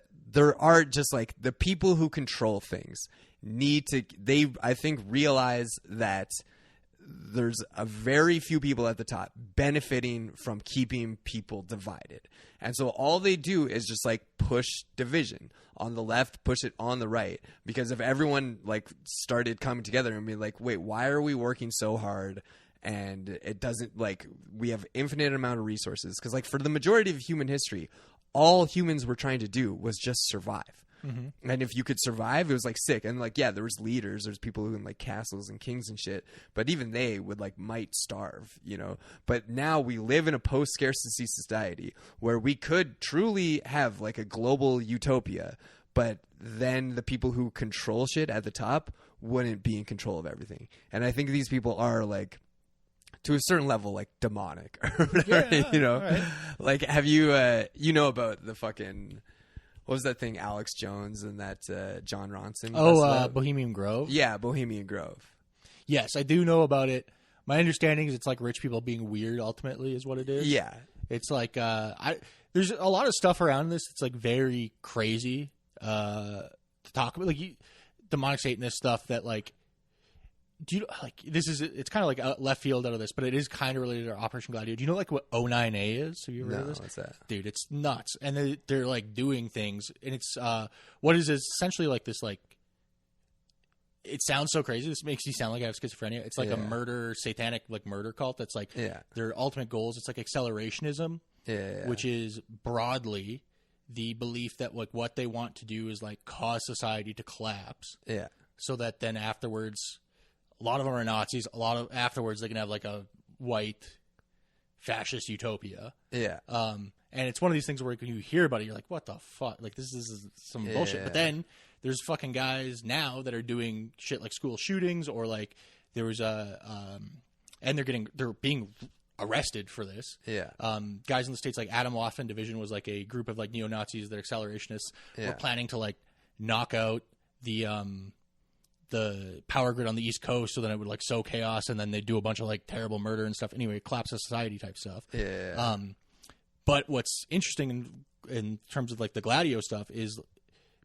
are just like the people who control things I think realize that there's a very few people at the top benefiting from keeping people divided. And so all they do is just like push division on the left, push it on the right. Because if everyone like started coming together and be like, wait, why are we working so hard? And it doesn't, like, we have infinite amount of resources. Because like for the majority of human history, all humans were trying to do was just survive. And if you could survive, it was like sick. And like, yeah, there was leaders, there's people who in like castles and kings and shit, but even they would like might starve, you know. But now we live in a post-scarcity society where we could truly have like a global utopia, but then the people who control shit at the top wouldn't be in control of everything. And I think these people are like, to a certain level, like demonic or whatever, you know. Right. Like, have you you know about the fucking, what was that thing, Alex Jones and that John Ronson? Bohemian Grove? Yeah, Bohemian Grove. Yes, I do know about it. My understanding is it's like rich people being weird, ultimately, is what it is. Yeah. It's like, there's a lot of stuff around this. It's like very crazy to talk about. Like, demonic Satanist stuff that like, do you like this is it's kind of like a left field out of this, but it is kind of related to Operation Gladio. Do you know like what O9A is? Have you ever heard of this? What's that? Dude, it's nuts. And they're like doing things, and it's what is essentially like this, like, it sounds so crazy. This makes you sound like I have schizophrenia. It's like a satanic like murder cult that's like their ultimate goals. It's like accelerationism, which is broadly the belief that like what they want to do is like cause society to collapse. Yeah. So that then afterwards, a lot of them are Nazis. A lot of afterwards they can have like a white fascist utopia. Yeah. And it's one of these things where when you hear about it, you're like, what the fuck? Like, this is some bullshit. But then there's fucking guys now that are doing shit like school shootings, or like there was and they're being arrested for this. Yeah. Guys in the States, like Adam Waffen Division was like a group of like neo-Nazis that are accelerationists were planning to like knock out the power grid on the East Coast, so then it would like sow chaos, and then they do a bunch of like terrible murder and stuff. Anyway, collapse of society type stuff. Yeah. But what's interesting in terms of like the Gladio stuff is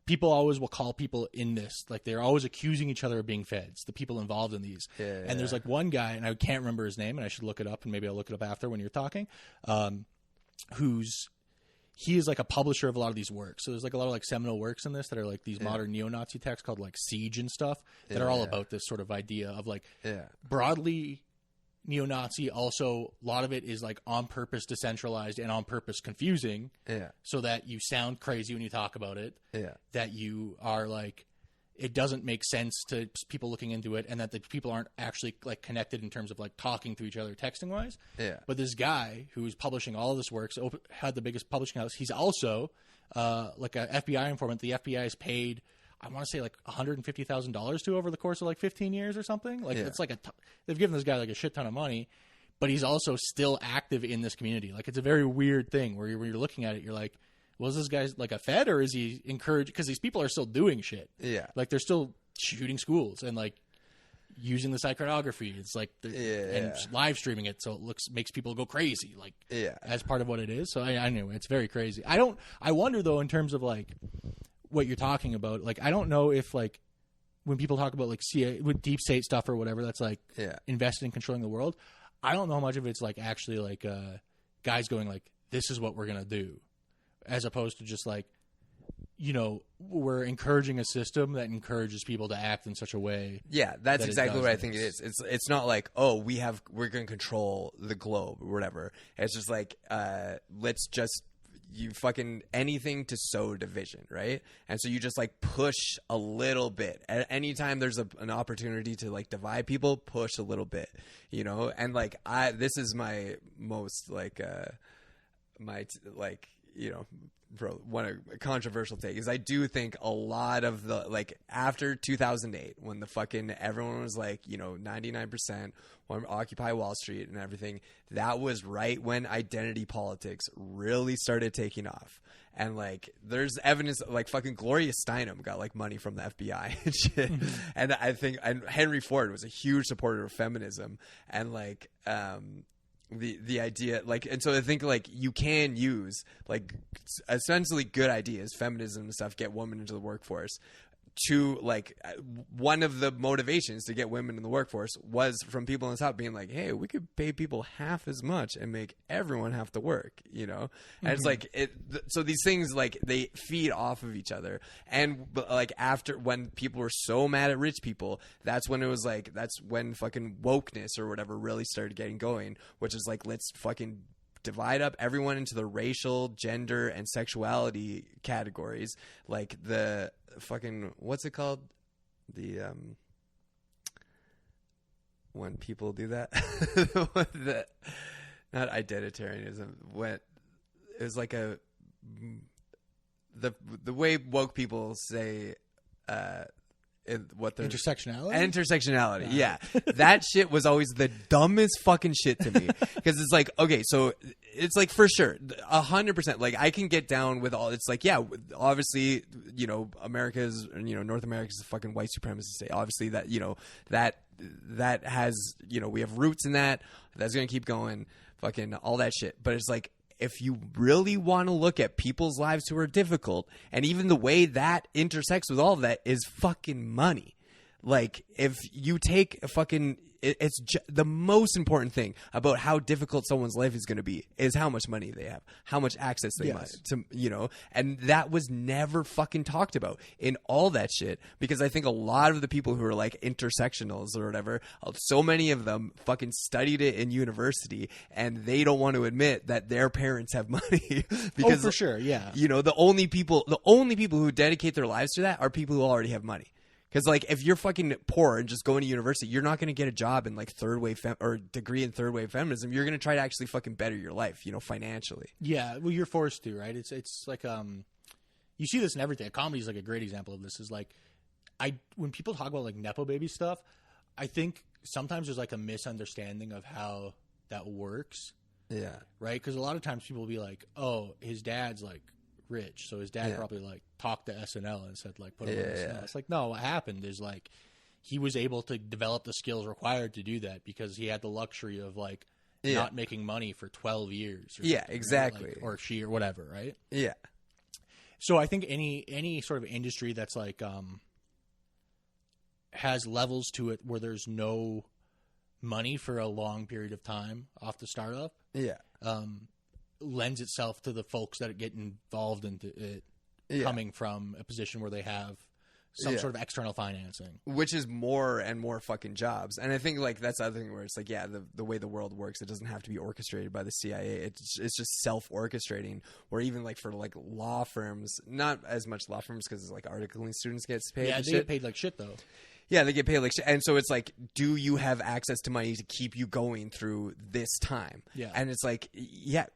people always will call people in this, like they're always accusing each other of being feds, the people involved in these. And there's like one guy, and I can't remember his name, and I should look it up, and maybe I'll look it up after when you're talking, he is like a publisher of a lot of these works. So there's like a lot of like seminal works in this that are like these modern neo-Nazi texts called like Siege and stuff that are all about this sort of idea of like broadly neo-Nazi. Also, a lot of it is like on purpose decentralized and on purpose confusing, so that you sound crazy when you talk about it. That you are like, it doesn't make sense to people looking into it, and that the people aren't actually like connected in terms of like talking to each other texting wise. But this guy who's publishing all of this works had the biggest publishing house. He's also like a FBI informant. The FBI has paid, I want to say like $150,000 to over the course of like 15 years or something. Like it's like they've given this guy like a shit ton of money, but he's also still active in this community. Like it's a very weird thing where you're looking at it, you're like, was this guy like a Fed, or is he encouraged? Because these people are still doing shit. Like they're still shooting schools and like using the iconography. It's like and live streaming it, so it makes people go crazy. Like as part of what it is. So anyway, it's very crazy. I wonder though, in terms of like what you're talking about. Like I don't know if like when people talk about like CIA with deep state stuff or whatever, that's like invested in controlling the world. I don't know how much of it's like actually like guys going like, this is what we're gonna do, as opposed to just like, you know, we're encouraging a system that encourages people to act in such a way. Yeah, that's exactly what I think it is. It's not like, oh, we're going to control the globe or whatever. It's just like, let's just, you fucking anything to sow division, right? And so you just like push a little bit. Anytime there's an opportunity to like divide people, push a little bit, you know? And like, this is my most like, you know, bro, a controversial take is I do think a lot of the, like, after 2008, when the fucking everyone was like, you know, 99% want to Occupy Wall Street and everything, that was right when identity politics really started taking off. And like, there's evidence, like fucking Gloria Steinem got like money from the FBI and shit. And I think, and Henry Ford was a huge supporter of feminism, and like, the idea, like, and so I think like you can use like essentially good ideas, feminism and stuff, get women into the workforce. To like, one of the motivations to get women in the workforce was from people on the top being like, hey, we could pay people half as much and make everyone have to work, you know? And it's like so these things, like, they feed off of each other. And like, after, when people were so mad at rich people, that's when it was like, that's when fucking wokeness or whatever really started getting going, which is like, let's fucking divide up everyone into the racial, gender, and sexuality categories. Like the fucking, what's it called? The when people do that, not identitarianism. When it was like the way woke people say what the intersectionality, yeah. That shit was always the dumbest fucking shit to me, because it's like, okay, so it's like, for sure 100%, like, I can get down with all, it's like, yeah, obviously, you know, America's, you know, North America's a fucking white supremacist state, obviously, that, you know, that has, you know, we have roots in that's gonna keep going, fucking all that shit. But it's like, if you really want to look at people's lives who are difficult, and even the way that intersects with all of that is fucking money. Like, if you take a fucking, the most important thing about how difficult someone's life is going to be is how much money they have, how much access they might to, you know, and that was never fucking talked about in all that shit, because I think a lot of the people who are like intersectionals or whatever, so many of them fucking studied it in university, and they don't want to admit that their parents have money because, for sure, yeah, you know, the only people who dedicate their lives to that are people who already have money. Because, like, if you're fucking poor and just going to university, you're not going to get a job in, like, or degree in third wave feminism. You're going to try to actually fucking better your life, you know, financially. Yeah, well, you're forced to, right? It's like, you see this in everything. Comedy is, like, a great example of this. Is like, when people talk about, like, Nepo baby stuff, I think sometimes there's, like, a misunderstanding of how that works. Yeah. Right? Because a lot of times people will be like, oh, his dad's, like, rich, so his dad probably like talked to SNL and said like, put him on SNL. It's like, no, what happened is like he was able to develop the skills required to do that because he had the luxury of like not making money for 12 years. Or yeah, exactly. Or she or whatever, right? Yeah. So I think any sort of industry that's like has levels to it where there's no money for a long period of time off the startup, lends itself to the folks that get involved in it coming from a position where they have some sort of external financing, which is more and more fucking jobs. And I think like that's the other thing where it's like, the way the world works, it doesn't have to be orchestrated by the CIA. It's just self-orchestrating. Or even like for like law firms, not as much law firms because like articling students gets paid. Yeah, they get paid like shit though. Yeah, they get paid like shit. And so it's like, do you have access to money to keep you going through this time? Yeah. And it's like, yeah,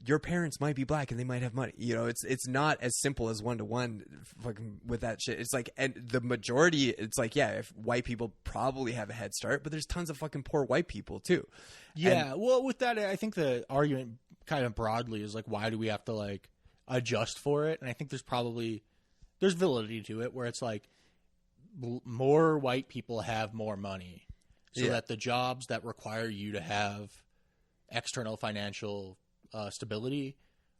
your parents might be black and they might have money. You know, it's not as simple as one-to-one fucking with that shit. It's like, and the majority, it's like, yeah, if white people probably have a head start, but there's tons of fucking poor white people too. Yeah. Well, with that, I think the argument kind of broadly is like, why do we have to like adjust for it? And I think there's validity to it where it's like, more white people have more money so that the jobs that require you to have external financial stability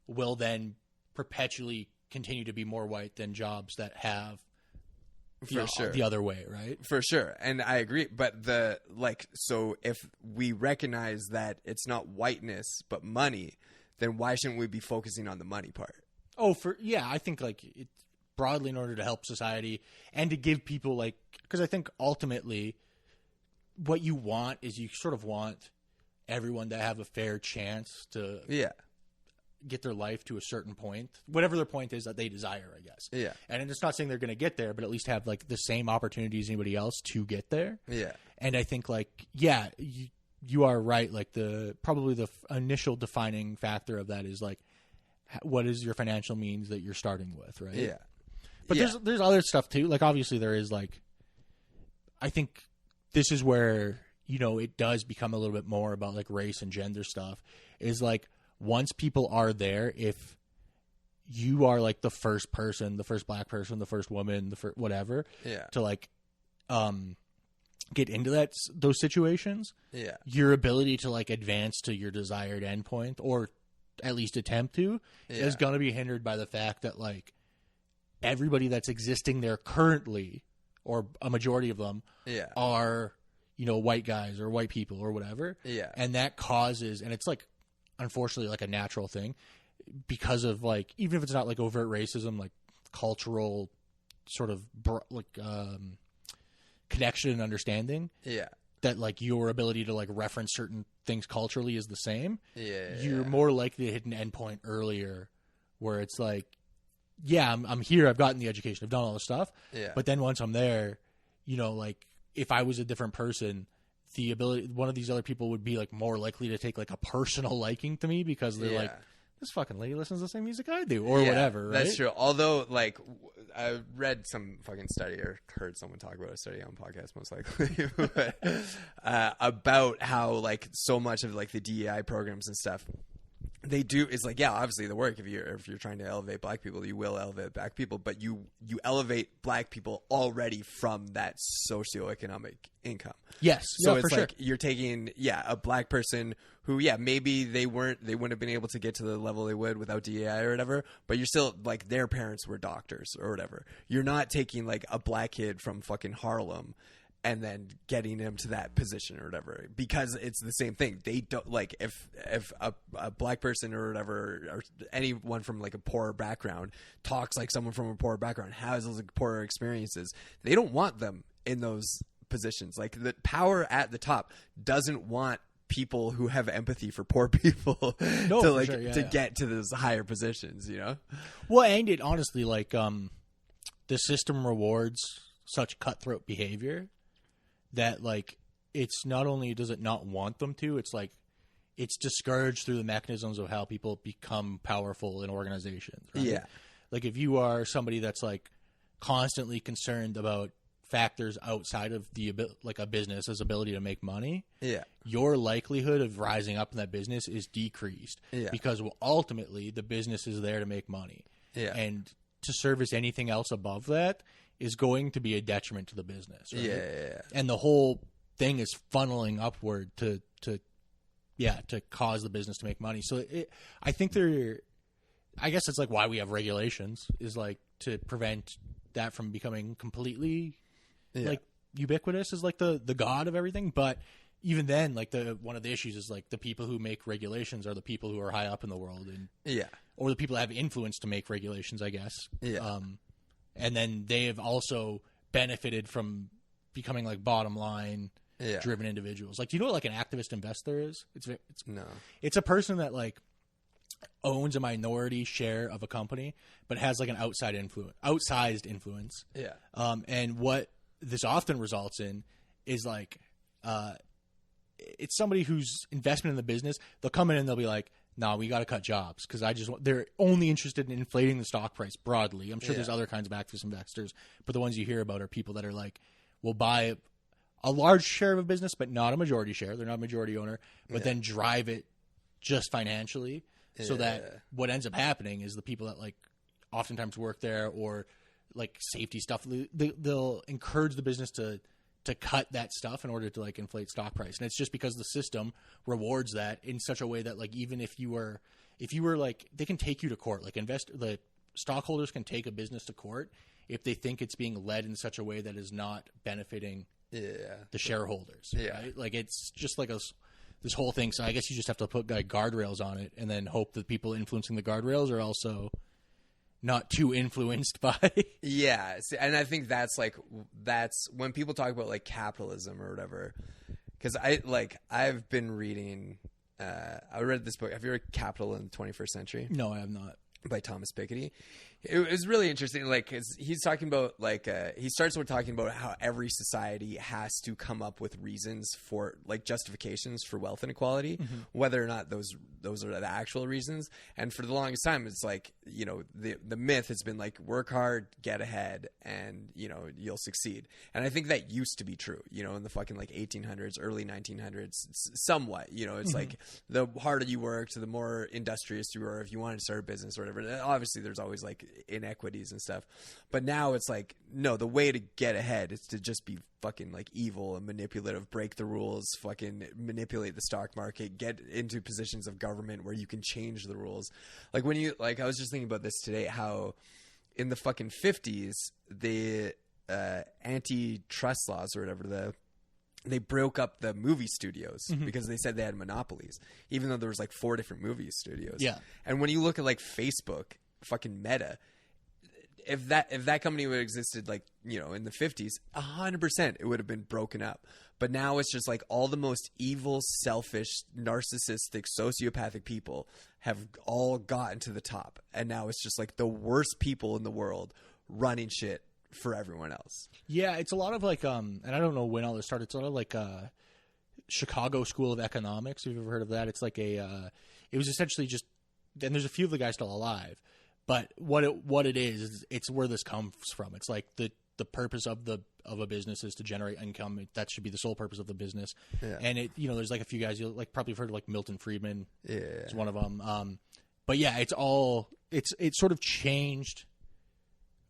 will then perpetually continue to be more white than jobs that have the other way, right? For sure. And I agree. But so if we recognize that it's not whiteness but money, then why shouldn't we be focusing on the money part? I think like broadly in order to help society and to give people like, because I think ultimately what you want is you sort of want everyone to have a fair chance to get their life to a certain point, whatever their point is that they desire, I guess. Yeah. And it's not saying they're going to get there, but at least have like the same opportunities as anybody else to get there. Yeah. And I think like, you are right. Like probably the initial defining factor of that is like, what is your financial means that you're starting with, right? Yeah. But there's other stuff too. Like obviously there is like, I think this is where, it does become a little bit more about like race and gender stuff is like once people are there, if you are like the first person, the first black person, the first woman, the first whatever, to like, get into those situations, your ability to like advance to your desired endpoint or at least attempt to is going to be hindered by the fact that like, everybody that's existing there currently, or a majority of them, are, white guys or white people or whatever. Yeah. And that causes, and it's like, unfortunately, like a natural thing because of like, even if it's not like overt racism, like cultural sort of connection and understanding. Yeah. That like your ability to like reference certain things culturally is the same. Yeah. You're more likely to hit an endpoint earlier where it's like, I'm here. I've gotten the education. I've done all this stuff. Yeah. But then once I'm there, like if I was a different person, one of these other people would be like more likely to take like a personal liking to me because they're like, this fucking lady listens to the same music I do or whatever. Right? That's true. Although like I read some fucking study or heard someone talk about a study on podcast most likely about how like so much of like the DEI programs and stuff, they do is like obviously the work if you're trying to elevate black people, you will elevate black people, but you elevate black people already from that socioeconomic income. Yes, so it's like you're taking a black person who maybe they wouldn't have been able to get to the level they would without DEI or whatever, but you're still like their parents were doctors or whatever. You're not taking like a black kid from fucking Harlem and then getting him to that position or whatever, because it's the same thing. They don't like if a black person or whatever, or anyone from like a poorer background talks like someone from a poorer background, has those like poorer experiences, they don't want them in those positions. Like the power at the top doesn't want people who have empathy for poor people to get to those higher positions, Well, and it honestly like the system rewards such cutthroat behavior that like it's not only does it not want them to, it's like it's discouraged through the mechanisms of how people become powerful in organizations. Right? Yeah. Like if you are somebody that's like constantly concerned about factors outside of like a business's ability to make money, your likelihood of rising up in that business is decreased because ultimately the business is there to make money. Yeah. And to service anything else above that is going to be a detriment to the business. Right? Yeah. And the whole thing is funneling upward to to cause the business to make money. So I think I guess it's like why we have regulations is like to prevent that from becoming completely like ubiquitous is like the god of everything. But even then, like one of the issues is like the people who make regulations are the people who are high up in the world, and or the people that have influence to make regulations, I guess. And then they have also benefited from becoming like bottom line driven individuals. Like, do you know what like an activist investor is? It's a person that like owns a minority share of a company, but has like an outsized influence. And what this often results in is like, it's somebody whose investment in the business, they'll come in and they'll be like, nah, we got to cut jobs because they're only interested in inflating the stock price broadly. I'm sure there's other kinds of activist investors, but the ones you hear about are people that are like, will buy a large share of a business, but not a majority share. They're not a majority owner, but then drive it just financially. So that what ends up happening is the people that like oftentimes work there or like safety stuff, they'll encourage the business to cut that stuff in order to like inflate stock price. And it's just because the system rewards that in such a way that like, even if you were like, they can take you to court, like the stockholders can take a business to court if they think it's being led in such a way that is not benefiting the shareholders. Right? Like it's just like this whole thing. So I guess you just have to put like guardrails on it and then hope that people influencing the guardrails are also not too influenced by. And I think that's when people talk about like capitalism or whatever, because I've been reading I read this book. Have you read Capital in the 21st Century? No, I have not. By Thomas Piketty. It was really interesting. Like he's talking about he starts with talking about how every society has to come up with reasons for like justifications for wealth inequality, whether or not those are the actual reasons. And for the longest time, it's like, you know, the myth has been like, work hard, get ahead, and you know, you'll succeed. And I think that used to be true, you know, in the fucking like 1800s, early 1900s, somewhat, you know, it's like the harder you worked, the more industrious you were if you wanted to start a business or whatever. Obviously there's always like inequities and stuff, but now it's like, no, the way to get ahead is to just be fucking like evil and manipulative, break the rules, fucking manipulate the stock market, get into positions of government where you can change the rules. Like when you I was just thinking about this today, how in the fucking 50s the antitrust laws or whatever, they broke up the movie studios because they said they had monopolies, even though there was like 4 different movie studios. And when you look at like Facebook, fucking Meta, if that company would have existed like, you know, in the 50s, 100% it would have been broken up. But now it's just like all the most evil, selfish, narcissistic, sociopathic people have all gotten to the top, and now it's just like the worst people in the world running shit for everyone else. Yeah, it's a lot of like and I don't know when all this started. It's a lot of like Chicago School of Economics. If you've ever heard of that, it's like it was essentially just, and there's a few of the guys still alive, but what it is it's where this comes from. It's like the purpose of a business is to generate income. That should be the sole purpose of the business. And it, you know, there's like a few guys you like probably heard of, like Milton Friedman. Is one of them. But yeah, it's sort of changed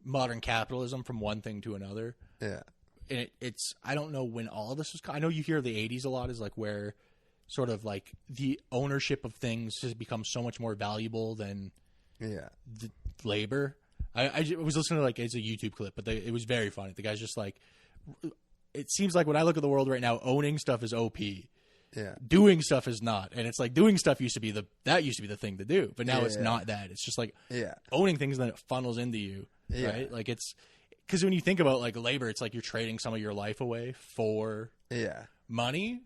modern capitalism from one thing to another. And it's I don't know when all of this was. I know you hear the 80s a lot is like where sort of like the ownership of things has become so much more valuable than the labor. I was listening to like, it's a YouTube clip, but it was very funny. The guy's just like, it seems like when I look at the world right now, owning stuff is OP. Doing stuff is not. And it's like doing stuff used to be the thing to do, but now it's not that. It's just like owning things that it funnels into you. Right? Like it's because when you think about like labor, it's like you're trading some of your life away for money.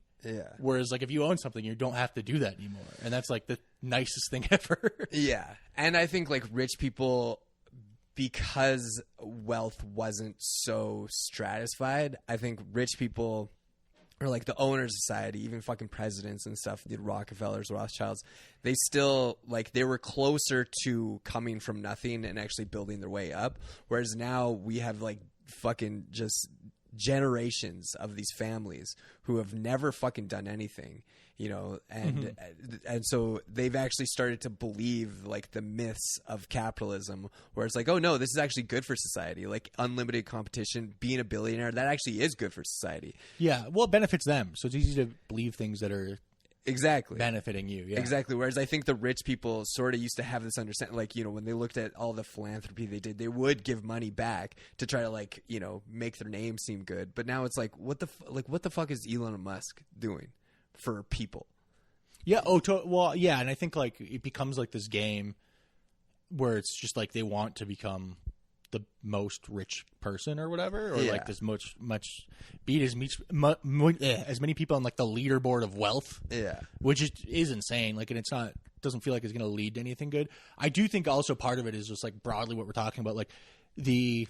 Whereas like if you own something, you don't have to do that anymore. And that's like the nicest thing ever. And I think like rich people, because wealth wasn't so stratified, I think rich people, or like the owners of society, even fucking presidents and stuff, the Rockefellers, Rothschilds, they still like they were closer to coming from nothing and actually building their way up. Whereas now we have like fucking just generations of these families who have never fucking done anything, you know, and so they've actually started to believe like the myths of capitalism, where it's like, oh no, this is actually good for society, like unlimited competition, being a billionaire, that actually is good for society. Well, it benefits them, so it's easy to believe things that are exactly benefiting you. Yeah. Exactly. Whereas I think the rich people sort of used to have this understanding, like, you know, when they looked at all the philanthropy they did, they would give money back to try to, like, you know, make their name seem good. But now it's like, what the fuck is Elon Musk doing for people? Yeah. Well, yeah. And I think, like, it becomes like this game where it's just like they want to become the most rich person or whatever, or like this much beat as many people on like the leaderboard of wealth, which is insane. Like, and it's not, doesn't feel like it's going to lead to anything good. I do think also part of it is just like broadly what we're talking about, like the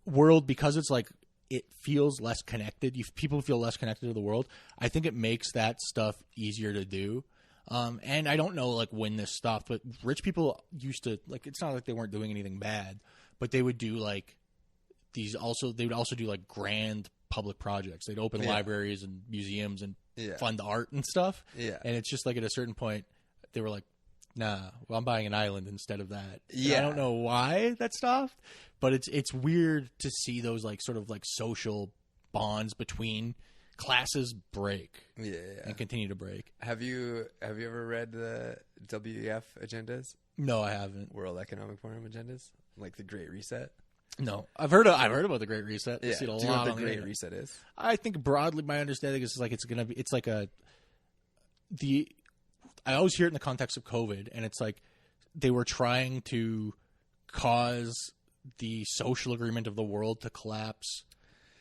world, because it's like it feels less connected. People feel less connected to the world. I think it makes that stuff easier to do. And I don't know like when this stopped, but rich people used to, like, it's not like they weren't doing anything bad, but they would do like they would also do like grand public projects. They'd open libraries and museums and fund art and stuff. Yeah. And it's just like at a certain point they were like, nah, well, I'm buying an island instead of that. Yeah. And I don't know why that stopped, but it's weird to see those like sort of like social bonds between classes break and continue to break. Have you ever read the WEF agendas? No, I haven't. World Economic Forum agendas, like the Great Reset. No, I've heard about the Great Reset. Yeah. Do you know what the Great Reset is? I think broadly my understanding is like I always hear it in the context of COVID, and it's like they were trying to cause the social agreement of the world to collapse.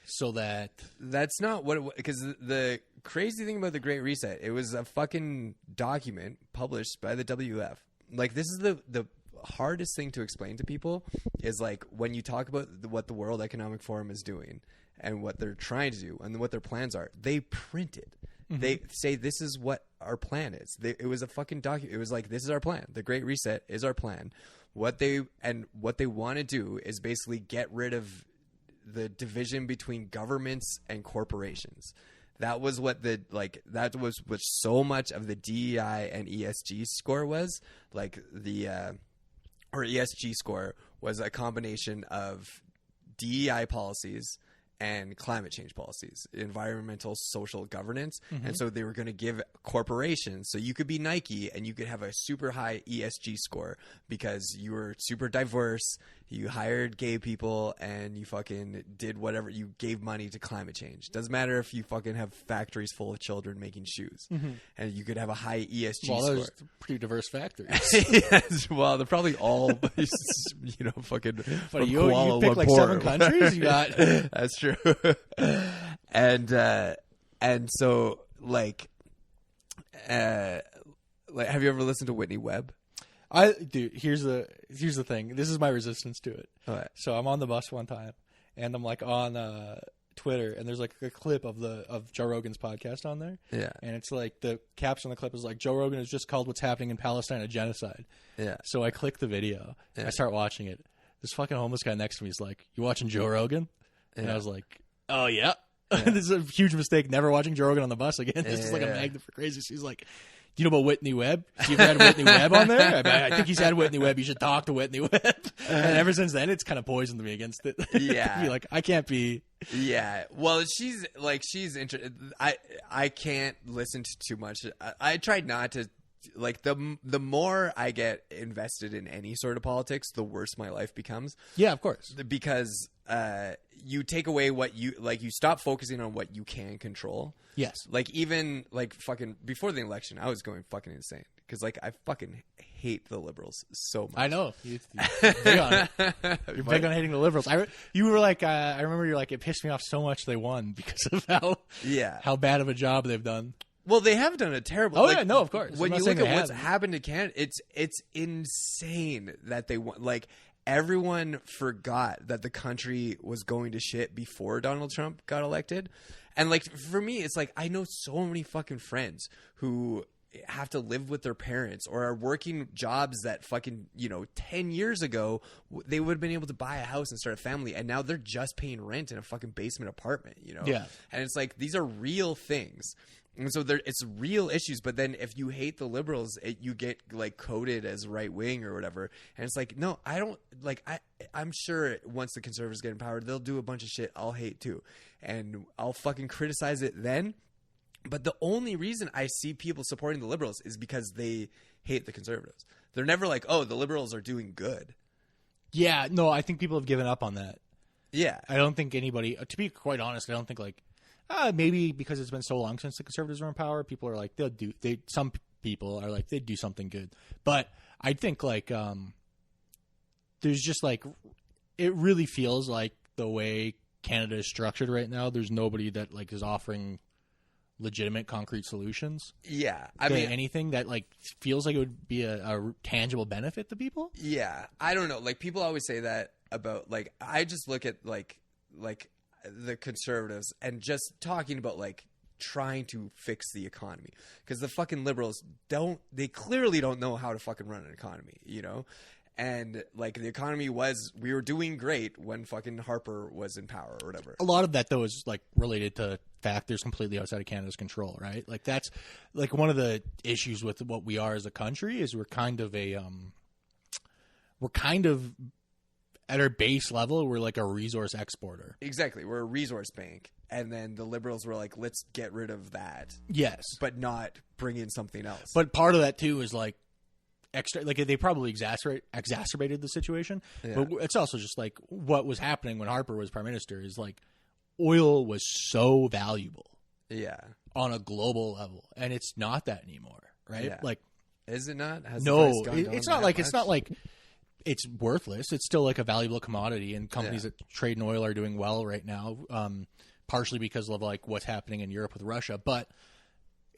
So that's not what because the crazy thing about the Great Reset, it was a fucking document published by the WF. Like, this is the hardest thing to explain to people is like when you talk about what the World Economic Forum is doing and what they're trying to do and what their plans are. They print it. Mm-hmm. They say this is what our plan is. It was a fucking document. It was like, this is our plan. The Great Reset is our plan. What they want to do is basically get rid of the division between governments and corporations. That was what so much of the DEI and ESG score was. Like or ESG score was a combination of DEI policies and climate change policies, environmental, social governance. Mm-hmm. And so they were going to give corporations, so you could be Nike and you could have a super high ESG score because you were super diverse, you hired gay people, and you fucking did whatever, you gave money to climate change. Doesn't matter if you fucking have factories full of children making shoes. Mm-hmm. And you could have a high ESG score. Well, those pretty diverse factories. Yes, well, they're probably all, fucking but you pick like 7 countries? You got... That's true. And so like have you ever listened to Whitney Webb? Dude, here's the thing. This is my resistance to it. Right. So I'm on the bus one time, and I'm like on Twitter, and there's like a clip of Joe Rogan's podcast on there. Yeah. And it's like the caption on the clip is like, Joe Rogan has just called what's happening in Palestine a genocide. Yeah. So I click the video. Yeah. I start watching it. This fucking homeless guy next to me is like, "You watching Joe Rogan?" Yeah. And I was like, "Oh yeah." This is a huge mistake. Never watching Joe Rogan on the bus again. This is like a magnet for crazy. She's like, "Do you know about Whitney Webb? So you've had Whitney Webb on there? I think he's had Whitney Webb. You should talk to Whitney Webb." And ever since then, it's kind of poisoned me against it. Yeah. Be like, I can't be. Yeah. Well, she's interested. I can't listen to too much. I tried not to. Like, the more I get invested in any sort of politics, the worse my life becomes. Yeah, of course. Because you take away what you stop focusing on what you can control. Yes. Like, even like fucking before the election, I was going fucking insane because like I fucking hate the liberals so much. I know. You're big on it. You're big on hating the liberals. You were like, I remember you're like, it pissed me off so much they won because of how bad of a job they've done. Well, they have done a terrible. Oh yeah, no, of course. When you look at what's happened to Canada, it's insane that they won. Like, everyone forgot that the country was going to shit before Donald Trump got elected, and like for me, it's like I know so many fucking friends who have to live with their parents or are working jobs that fucking 10 years ago they would have been able to buy a house and start a family, and now they're just paying rent in a fucking basement apartment. Yeah, and it's like these are real things. And so it's real issues, but then if you hate the liberals, you get like coded as right wing or whatever. And it's like, no, I don't like. I'm sure once the conservatives get in power, they'll do a bunch of shit I'll hate too, and I'll fucking criticize it then. But the only reason I see people supporting the liberals is because they hate the conservatives. They're never like, oh, the liberals are doing good. Yeah, no, I think people have given up on that. Yeah. I don't think anybody, to be quite honest, I don't think like, maybe because it's been so long since the conservatives were in power, people are like, some people are like, they'd do something good. But I think like, there's just like, it really feels like the way Canada is structured right now, there's nobody that like is offering legitimate concrete solutions. Yeah. I mean, anything that like feels like it would be a tangible benefit to people. Yeah. I don't know. Like people always say that about like, I just look at like the conservatives and just talking about like trying to fix the economy, because the fucking liberals they clearly don't know how to fucking run an economy, you know? And like the economy we were doing great when fucking Harper was in power or whatever. A lot of that though is like related to factors completely outside of Canada's control, right? Like that's like one of the issues with what we are as a country is we're kind of at our base level, we're like a resource exporter. Exactly. We're a resource bank. And then the liberals were like, let's get rid of that. Yes. But not bring in something else. But part of that too is like, extra, like they probably exacerbated the situation, but it's also just like what was happening when Harper was prime minister is like oil was so valuable, on a global level, and it's not that anymore, right? Yeah. Like, is it not? It's not like much? It's not like it's worthless. It's still like a valuable commodity, and companies that trade in oil are doing well right now, partially because of like what's happening in Europe with Russia, but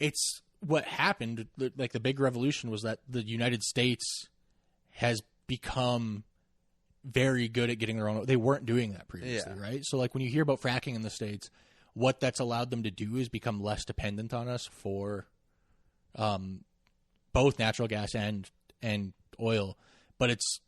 it's. What happened, like the big revolution, was that the United States has become very good at getting their own. They weren't doing that previously, right? So, like when you hear about fracking in the States, what that's allowed them to do is become less dependent on us for both natural gas and oil, but it's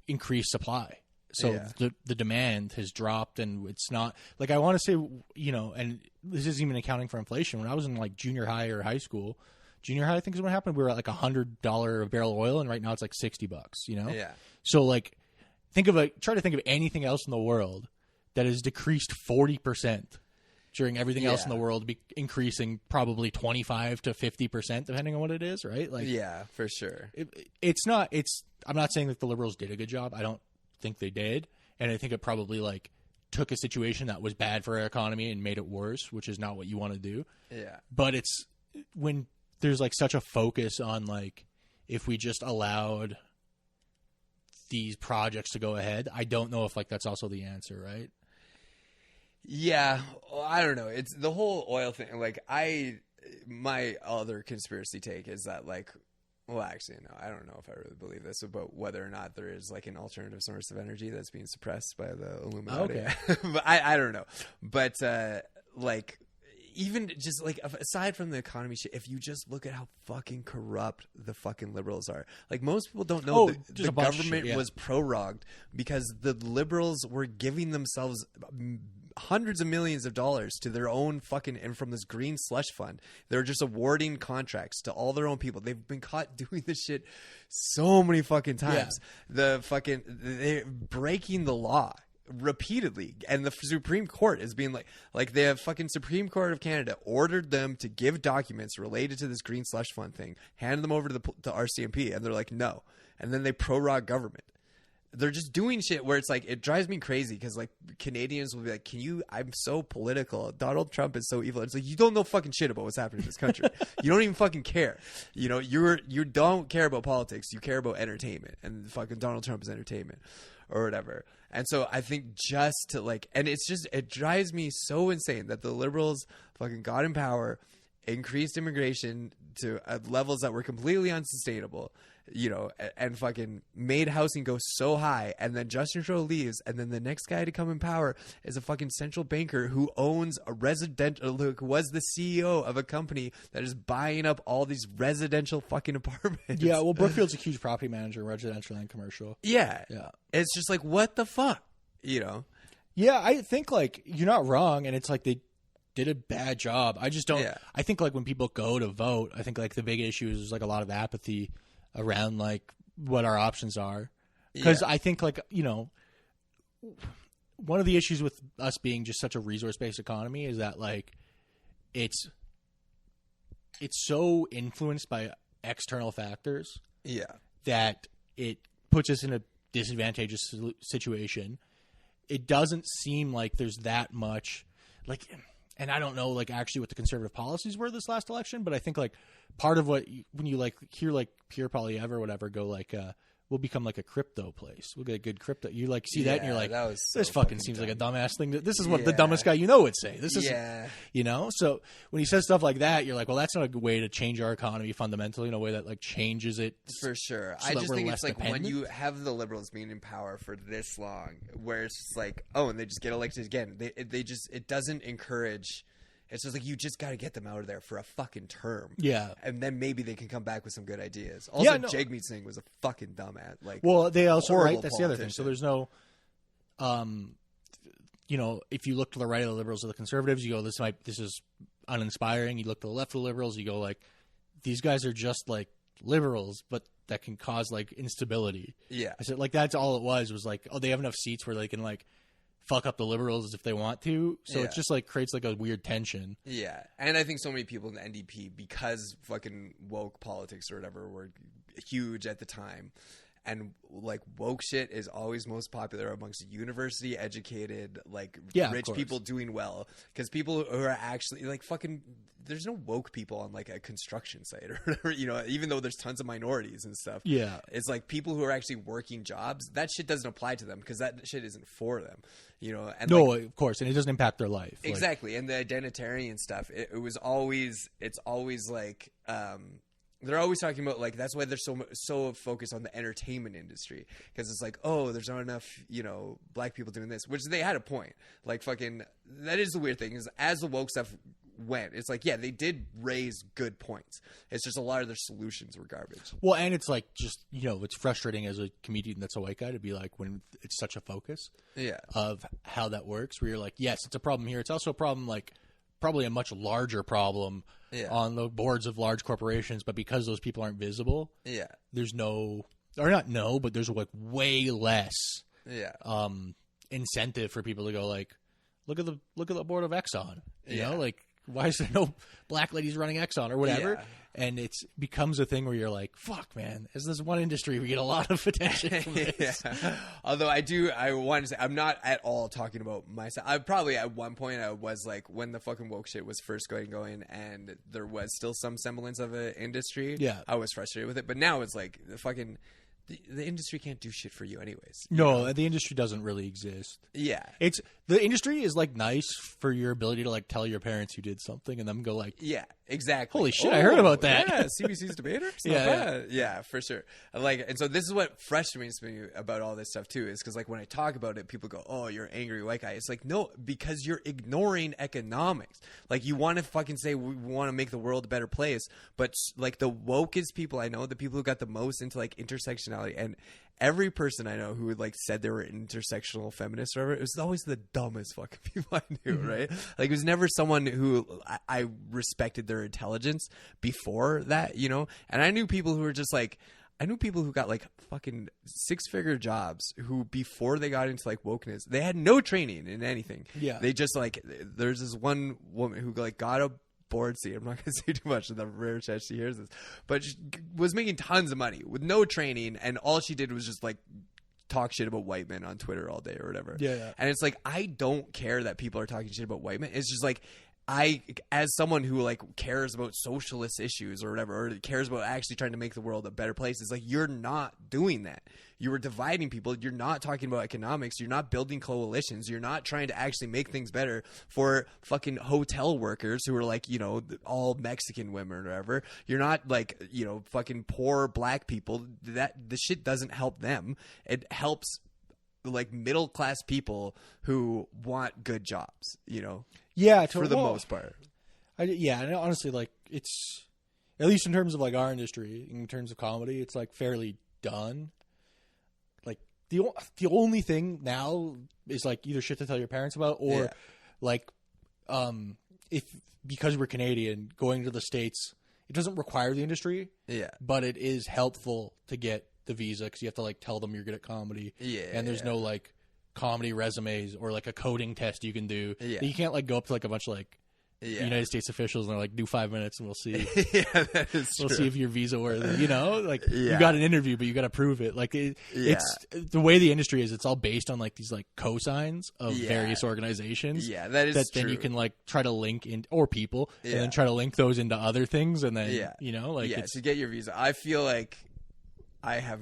increased supply. So the demand has dropped, and it's not like I want to say, you know, and this isn't even accounting for inflation. When I was in like junior high or high school, junior high, I think is what happened. We were at like $100 a barrel of oil, and right now it's like $60. You know, So like, try to think of anything else in the world that has decreased 40% during everything else in the world increasing probably 25 to 50% depending on what it is, right? Like, yeah, for sure. I'm not saying that the liberals did a good job. I don't think they did, and I think it probably like took a situation that was bad for our economy and made it worse, which is not what you want to do. Yeah. But it's when there's like such a focus on like if we just allowed these projects to go ahead, I don't know if like that's also the answer, right? Yeah, I don't know. It's the whole oil thing. Like my other conspiracy take is that like, well, actually, no, I don't know if I really believe this about whether or not there is like an alternative source of energy that's being suppressed by the Illuminati. Okay. But I don't know. But like, even just like aside from the economy shit, if you just look at how fucking corrupt the fucking liberals are, like most people don't know the government was prorogued because the liberals were giving themselves hundreds of millions of dollars to their own fucking, and from this green slush fund, they're just awarding contracts to all their own people. They've been caught doing this shit so many fucking times. They're breaking the law repeatedly, and the Supreme Court is being like the fucking Supreme Court of Canada ordered them to give documents related to this green slush fund thing, hand them over to the RCMP, and they're like no, and then they prorogue government. They're just doing shit where it's like, it drives me crazy because like Canadians will be like, I'm so political. Donald Trump is so evil. It's like, you don't know fucking shit about what's happening in this country. You don't even fucking care. You know, you don't care about politics. You care about entertainment, and fucking Donald Trump is entertainment or whatever. And so I think just to like, and it's just, it drives me so insane that the liberals fucking got in power, increased immigration to levels that were completely unsustainable, you know, and fucking made housing go so high, and then Justin Trudeau leaves, and then the next guy to come in power is a fucking central banker who owns a who was the CEO of a company that is buying up all these residential fucking apartments. Yeah, well, Brookfield's a huge property manager, residential and commercial. Yeah. It's just like, what the fuck, you know? Yeah, I think like you're not wrong, and it's like they did a bad job. I just don't. Yeah. I think like when people go to vote, I think like the big issue is like a lot of apathy around like what our options are, because I think like, you know, one of the issues with us being just such a resource based economy is that like it's it's so influenced by external factors. Yeah. That it puts us in a disadvantageous situation. It doesn't seem like there's that much like, and I don't know like actually what the conservative policies were this last election, but I think like part of what when you like hear like Pierre Poilievre or whatever go like we'll become like a crypto place. We'll get a good crypto. You like see that and you're like, this fucking seems like a dumbass thing. This is what the dumbest guy you know would say. This is, you know? So when he says stuff like that, you're like, well, that's not a way to change our economy fundamentally in a way that like changes it. For sure. I just think it's like when you have the Liberals being in power for this long, where it's just like, oh, and they just get elected again. They just, it doesn't encourage. It's just like you just got to get them out of there for a fucking term. Yeah. And then maybe they can come back with some good ideas. Also, Jagmeet Singh was a fucking dumbass. Like, well, they also, right, that's the other thing. So there's no, you know, if you look to the right of the Liberals or the Conservatives, you go, this is uninspiring. You look to the left of the Liberals, you go like, these guys are just like liberals, but that can cause like instability. Yeah. I said like, that's all it was like, oh, they have enough seats where they can like, fuck up the Liberals if they want to. So it just like creates like a weird tension. Yeah. And I think so many people in the NDP, because fucking woke politics or whatever were huge at the time, and like woke shit is always most popular amongst university educated, like rich people doing well. Because people who are actually like fucking, there's no woke people on like a construction site or whatever, you know, even though there's tons of minorities and stuff. Yeah. It's like people who are actually working jobs, that shit doesn't apply to them because that shit isn't for them, you know. And no, like, of course. And it doesn't impact their life. Exactly. Like, and the identitarian stuff, it's always like, they're always talking about like that's why they're so focused on the entertainment industry, because it's like, oh, there's not enough, you know, black people doing this, which they had a point. Like fucking, that is the weird thing is as the woke stuff went, it's like, yeah, they did raise good points. It's just a lot of their solutions were garbage. Well, and it's like just, you know, it's frustrating as a comedian that's a white guy to be like when it's such a focus of how that works, where you're like, yes, it's a problem here. It's also a problem like probably a much larger problem on the boards of large corporations, but because those people aren't visible, there's but there's like way less incentive for people to go like, look at the board of Exxon, you know, like why is there no black ladies running Exxon or whatever? And it becomes a thing where you're like, fuck, man, as this one industry, we get a lot of attention from this. Although I want to say, I'm not at all talking about myself. I probably at one point I was like, when the fucking woke shit was first going and there was still some semblance of an industry. Yeah. I was frustrated with it. But now it's like the fucking... The industry can't do shit for you anyways. No, the industry doesn't really exist. Yeah. The industry is like nice for your ability to like tell your parents you did something and them go like, yeah, exactly. Holy shit, I heard about that. Yeah, CBC's debater. It's not bad. Yeah, for sure. And so this is what frustrates me about all this stuff too, is because like when I talk about it, people go, oh, you're an angry white guy. It's like, no, because you're ignoring economics. Like you want to fucking say we want to make the world a better place, but like the wokest people I know, the people who got the most into like intersectionality, and every person I know who like said they were intersectional feminists or whatever, it was always the dumbest fucking people I knew, right? Like it was never someone who I respected their intelligence before that, you know? And I knew people who were just like, I knew people who got like fucking 6-figure jobs who before they got into like wokeness, they had no training in anything. Yeah. They just like, there's this one woman who like got a board seat. I'm not going to say too much in the rare chance she hears this, but she was making tons of money with no training, and all she did was just like talk shit about white men on Twitter all day or whatever. Yeah. And it's like, I don't care that people are talking shit about white men. It's just like, I, as someone who like cares about socialist issues or whatever, or cares about actually trying to make the world a better place, it's like, you're not doing that. You are dividing people. You're not talking about economics. You're not building coalitions. You're not trying to actually make things better for fucking hotel workers who are like, you know, all Mexican women or whatever. You're not like, you know, fucking poor black people. That the shit doesn't help them. It helps like middle class people who want good jobs, you know? Yeah, for the most part. And honestly, like it's, at least in terms of like our industry, in terms of comedy, it's like fairly done. Like the only thing now is like either shit to tell your parents about, or like if because we're Canadian, going to the States, it doesn't require the industry. Yeah, but it is helpful to get the visa because you have to like tell them you're good at comedy. Yeah, and there's no like comedy resumes or like a coding test you can do. Yeah. You can't like go up to like a bunch of like United States officials, and they're like, do 5 minutes and we'll see. Yeah, that is We'll true. see if you're visa worthy. You know, like you got an interview, but you got to prove it. Like it's the way the industry is. It's all based on like these like cosigns of various organizations. Yeah, that is true. Then you can like try to link in or people, and then try to link those into other things, and then you know, like to get your visa. I feel like I have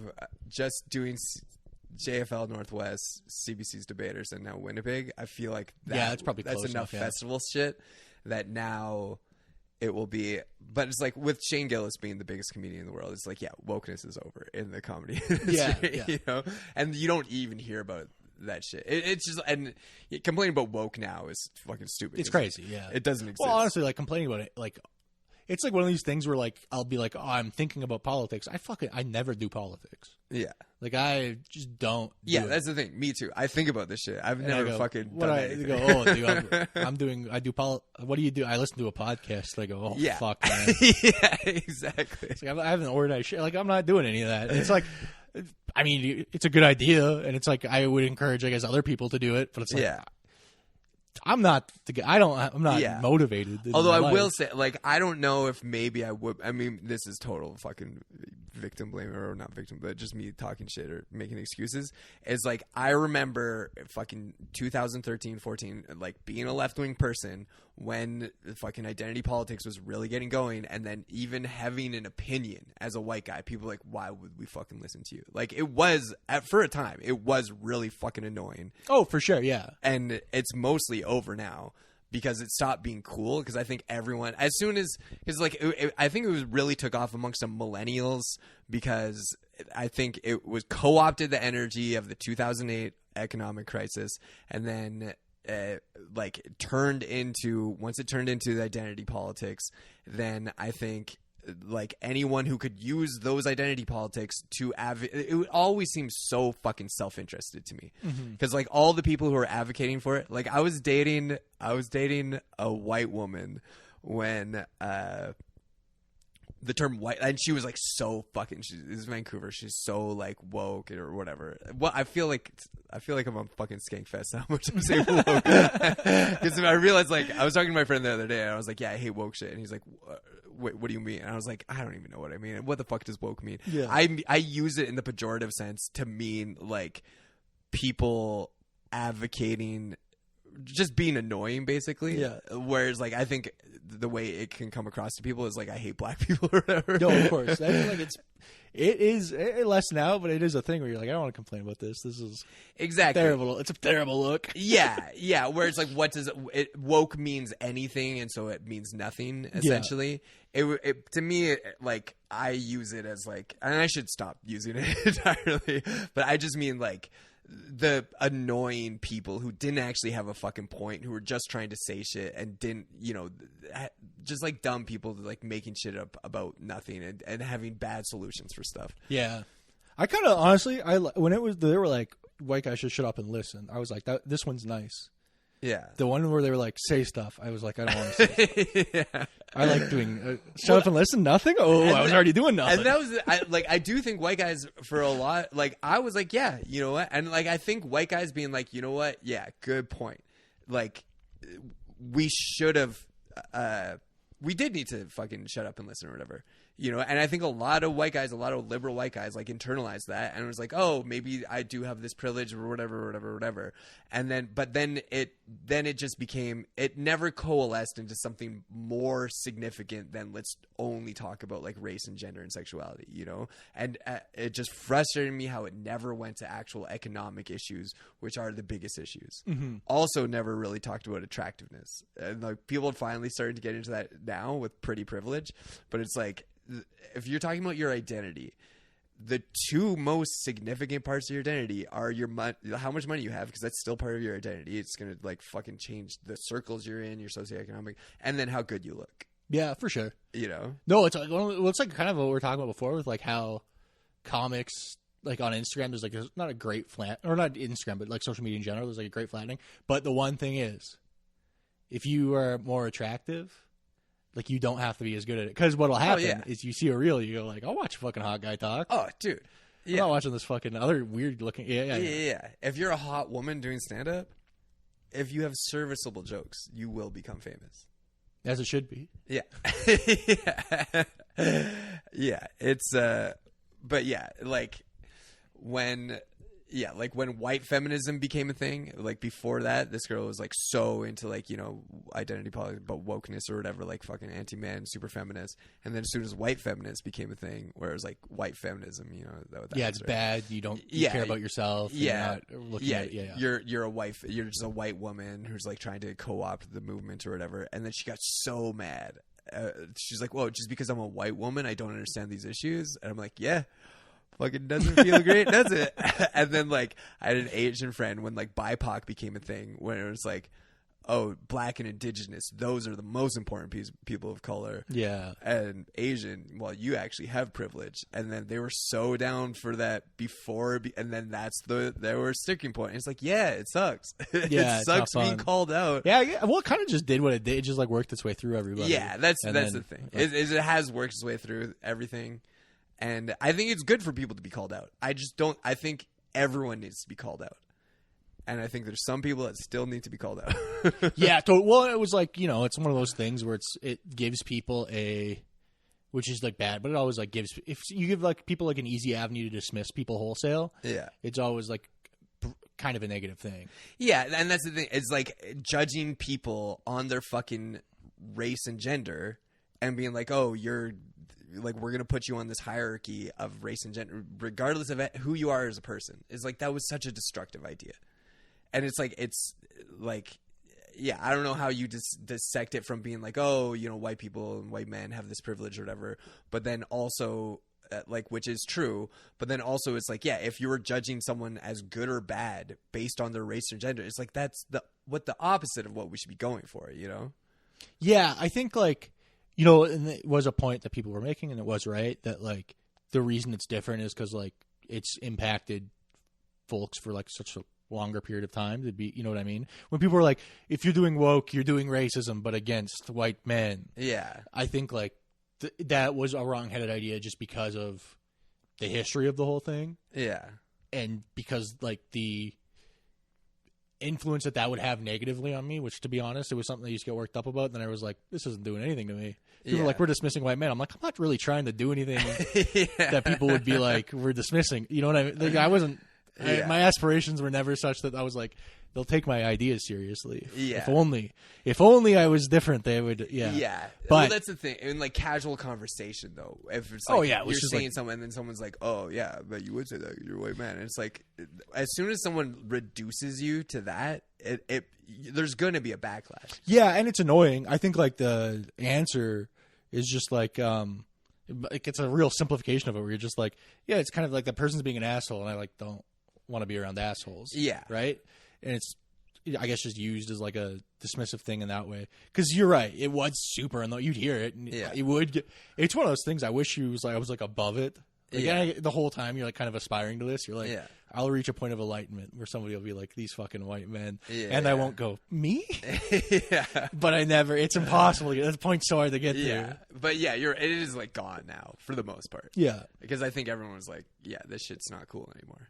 just doing JFL Northwest, CBC's Debaters, and now Winnipeg. I feel like that's probably that's enough enough, festival shit that now it will be. But it's like with Shane Gillis being the biggest comedian in the world, it's like wokeness is over in the comedy industry. You know, and you don't even hear about that shit. It's just, and complaining about woke now is fucking stupid. It's crazy. It doesn't exist. Well, honestly, like complaining about it, like. It's like one of these things where like I'll be like, oh, I'm thinking about politics. I never do politics. Yeah. Like I just don't. That's the thing. Me too. I think about this shit. I've never fucking done anything. What do you do? I listen to a podcast. I go, fuck, man. Yeah, exactly. It's like I haven't organized shit. Like I'm not doing any of that. And it's like, I mean, it's a good idea, and it's like I would encourage, I guess, other people to do it. But it's like, I'm not the guy. I'm not motivated. Although I will say, like, I don't know if maybe I would. I mean, this is total fucking victim blaming, or not victim, but just me talking shit or making excuses. Is like, I remember fucking 2013, 14, like being a left wing person when the fucking identity politics was really getting going, and then even having an opinion as a white guy, people were like, why would we fucking listen to you? Like, it was for a time, it was really fucking annoying. Oh, for sure, yeah. And it's mostly over now because it stopped being cool. Because I think everyone, as soon as, because like I think it was really took off amongst some millennials, because I think it was co-opted the energy of the 2008 economic crisis, and then like once it turned into the identity politics, then I think like anyone who could use those identity politics to it always seems so fucking self-interested to me, because like all the people who are advocating for it, like I was dating a white woman when the term white, and she was like so fucking, this is Vancouver, she's so like woke or whatever. Well, I feel like I'm on fucking Skankfest how much I'm saying woke, because I realized, like, I was talking to my friend the other day and I was like, yeah, I hate woke shit, and he's like, wait, what do you mean? And I was like, I don't even know what I mean. What the fuck does woke mean? Yeah. I use it in the pejorative sense to mean like people advocating, just being annoying, basically. Yeah. Whereas like I think the way it can come across to people is like, I hate black people or whatever. No, of course. I feel like it is less now, but it is a thing where you're like, I don't want to complain about this. This is terrible. It's a terrible look. Yeah. Where it's like, what does it woke means anything, and so it means nothing essentially. Yeah. It to me, like, I use it as like, and I should stop using it entirely, but I just mean like the annoying people who didn't actually have a fucking point, who were just trying to say shit and didn't, just like dumb people like making shit up about nothing and having bad solutions for stuff. Yeah. I kind of honestly, when they were like, white guys should shut up and listen, I was like, this one's nice. Yeah. The one where they were like, say stuff, I was like, I don't want to say stuff. I like doing shut up and listen, nothing? Oh, I was already doing nothing. And that was, I do think white guys for a lot, like, I was like, yeah, you know what? And like, I think white guys being like, you know what? Yeah, good point. Like, we should have, we did need to fucking shut up and listen or whatever. And I think a lot of white guys, a lot of liberal white guys, like, internalized that, and it was like, oh, maybe I do have this privilege or whatever. And then, but then it just became, it never coalesced into something more significant than let's only talk about like race and gender and sexuality, and it just frustrated me how it never went to actual economic issues, which are the biggest issues. Mm-hmm. Also never really talked about attractiveness, and like people finally started to get into that now with pretty privilege, but it's like, if you're talking about your identity, the two most significant parts of your identity are your how much money you have, because that's still part of your identity. It's going to like fucking change the circles you're in, your socioeconomic, and then how good you look. Yeah, for sure. No, it's like kind of what we were talking about before with like how comics, like on Instagram, there's like not a great or not Instagram, but like social media in general, there's like a great flattening. But the one thing is, if you are more attractive, like, you don't have to be as good at it. Because what'll happen is you see a reel, you go like, I'll watch a fucking hot guy talk. Oh, dude. Yeah. I'm not watching this fucking other weird looking. Yeah. If you're a hot woman doing stand-up, if you have serviceable jokes, you will become famous. As it should be. Yeah. Yeah. It's, but yeah, like when white feminism became a thing, like before that, this girl was like so into like, you know, identity politics, but wokeness or whatever, like fucking anti-man, super feminist. And then as soon as white feminist became a thing, where it was like white feminism, you know, it's bad. You don't care about yourself. Yeah. You're not looking at, you're just a white woman who's like trying to co-opt the movement or whatever. And then she got so mad. She's like, well, just because I'm a white woman, I don't understand these issues. And I'm like, yeah. Fucking doesn't feel great, does it? And then like I had an Asian friend when like BIPOC became a thing, when it was like, oh, black and indigenous, those are the most important people of color. Yeah. And Asian, well, you actually have privilege. And then they were so down for that before, and then there were a sticking point. It's like, yeah, it sucks. Yeah, it sucks being called out. Yeah. Well, it kind of just did what it did. It just like worked its way through everybody. Yeah, that's the thing. It has worked its way through everything. And I think it's good for people to be called out. I think everyone needs to be called out. And I think there's some people that still need to be called out. Yeah. Well, it was like, you know, it's one of those things where it gives people which is like bad, but it always like if you give like people like an easy avenue to dismiss people wholesale. Yeah. It's always like kind of a negative thing. Yeah. And that's the thing. It's like judging people on their fucking race and gender and being like, oh, you're, like, we're going to put you on this hierarchy of race and gender, regardless of who you are as a person. It's like, that was such a destructive idea. And it's like, yeah, I don't know how you dissect it from being like, oh, you know, white people and white men have this privilege or whatever. But then also, like, which is true. But then also it's like, yeah, if you were judging someone as good or bad based on their race or gender, it's like, that's the opposite of what we should be going for, you know? Yeah, I think like, you know, and it was a point that people were making, and it was right, that like the reason it's different is because like it's impacted folks for like such a longer period of time to be, you know what I mean? When people were like, if you're doing woke, you're doing racism, but against white men. Yeah. I think like that was a wrong-headed idea just because of the history of the whole thing. Yeah. And because like the influence that would have negatively on me, which to be honest, it was something I used to get worked up about. And then I was like, this isn't doing anything to me. People were like, we're dismissing white men. I'm like, I'm not really trying to do anything that people would be like, we're dismissing. You know what I mean? Like, I wasn't, my aspirations were never such that I was like, they'll take my ideas seriously. If only I was different, they would. Yeah. But well, that's the thing. In like casual conversation though, if it's like, you're saying something and then someone's like, oh yeah, but you would say that, you're a white man. And it's like, as soon as someone reduces you to that, there's going to be a backlash. Yeah. And it's annoying. I think like the answer is just like, it's a real simplification of it where you're just like, yeah, it's kind of like that person's being an asshole. And I like, don't want to be around assholes. Yeah. Right. And it's, I guess, just used as like a dismissive thing in that way. Because you're right, it was super annoying. You'd hear it, and it would get. It's one of those things. I wish I was like above it. Like, the whole time you're like kind of aspiring to this. You're like, I'll reach a point of enlightenment where somebody will be like, these fucking white men, and I won't go me. But I never. It's impossible. That point's so hard to get to. But yeah, it is like gone now for the most part. Yeah, because I think everyone was like, yeah, this shit's not cool anymore.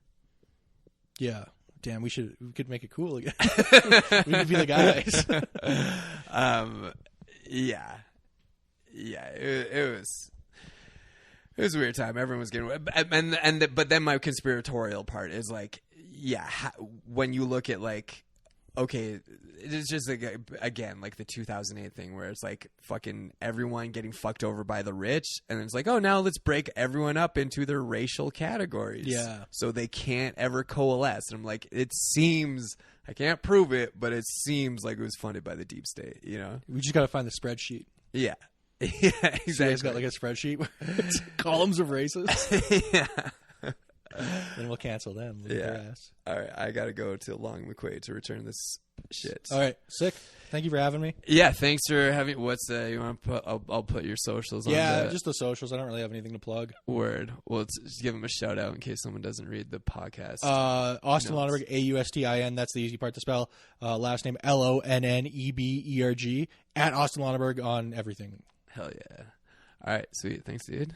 Yeah. Damn, we could make it cool again. We could be the guys. It was a weird time. Everyone was getting, but then my conspiratorial part is like, when you look at like, okay, it's just like, again, like the 2008 thing where it's like fucking everyone getting fucked over by the rich. And it's like, oh, now let's break everyone up into their racial categories. Yeah. So they can't ever coalesce. And I'm like, it seems, I can't prove it, but it seems like it was funded by the deep state, you know? We just got to find the spreadsheet. Yeah. Yeah, exactly. So you guys got like a spreadsheet where it's columns of races. Yeah. Then we'll cancel them. All right. I got to go to Long McQuaid to return this shit. All right. Sick. Thank you for having me. Yeah. Thanks for having. What's you want to put? I'll put your socials on. Yeah, just the socials. I don't really have anything to plug. Word. Well, just give them a shout out in case someone doesn't read the podcast. Austin Lonneberg, Austin. That's the easy part to spell. Last name Lonneberg @ Austin Lonneberg on everything. Hell yeah. All right. Sweet. Thanks, dude.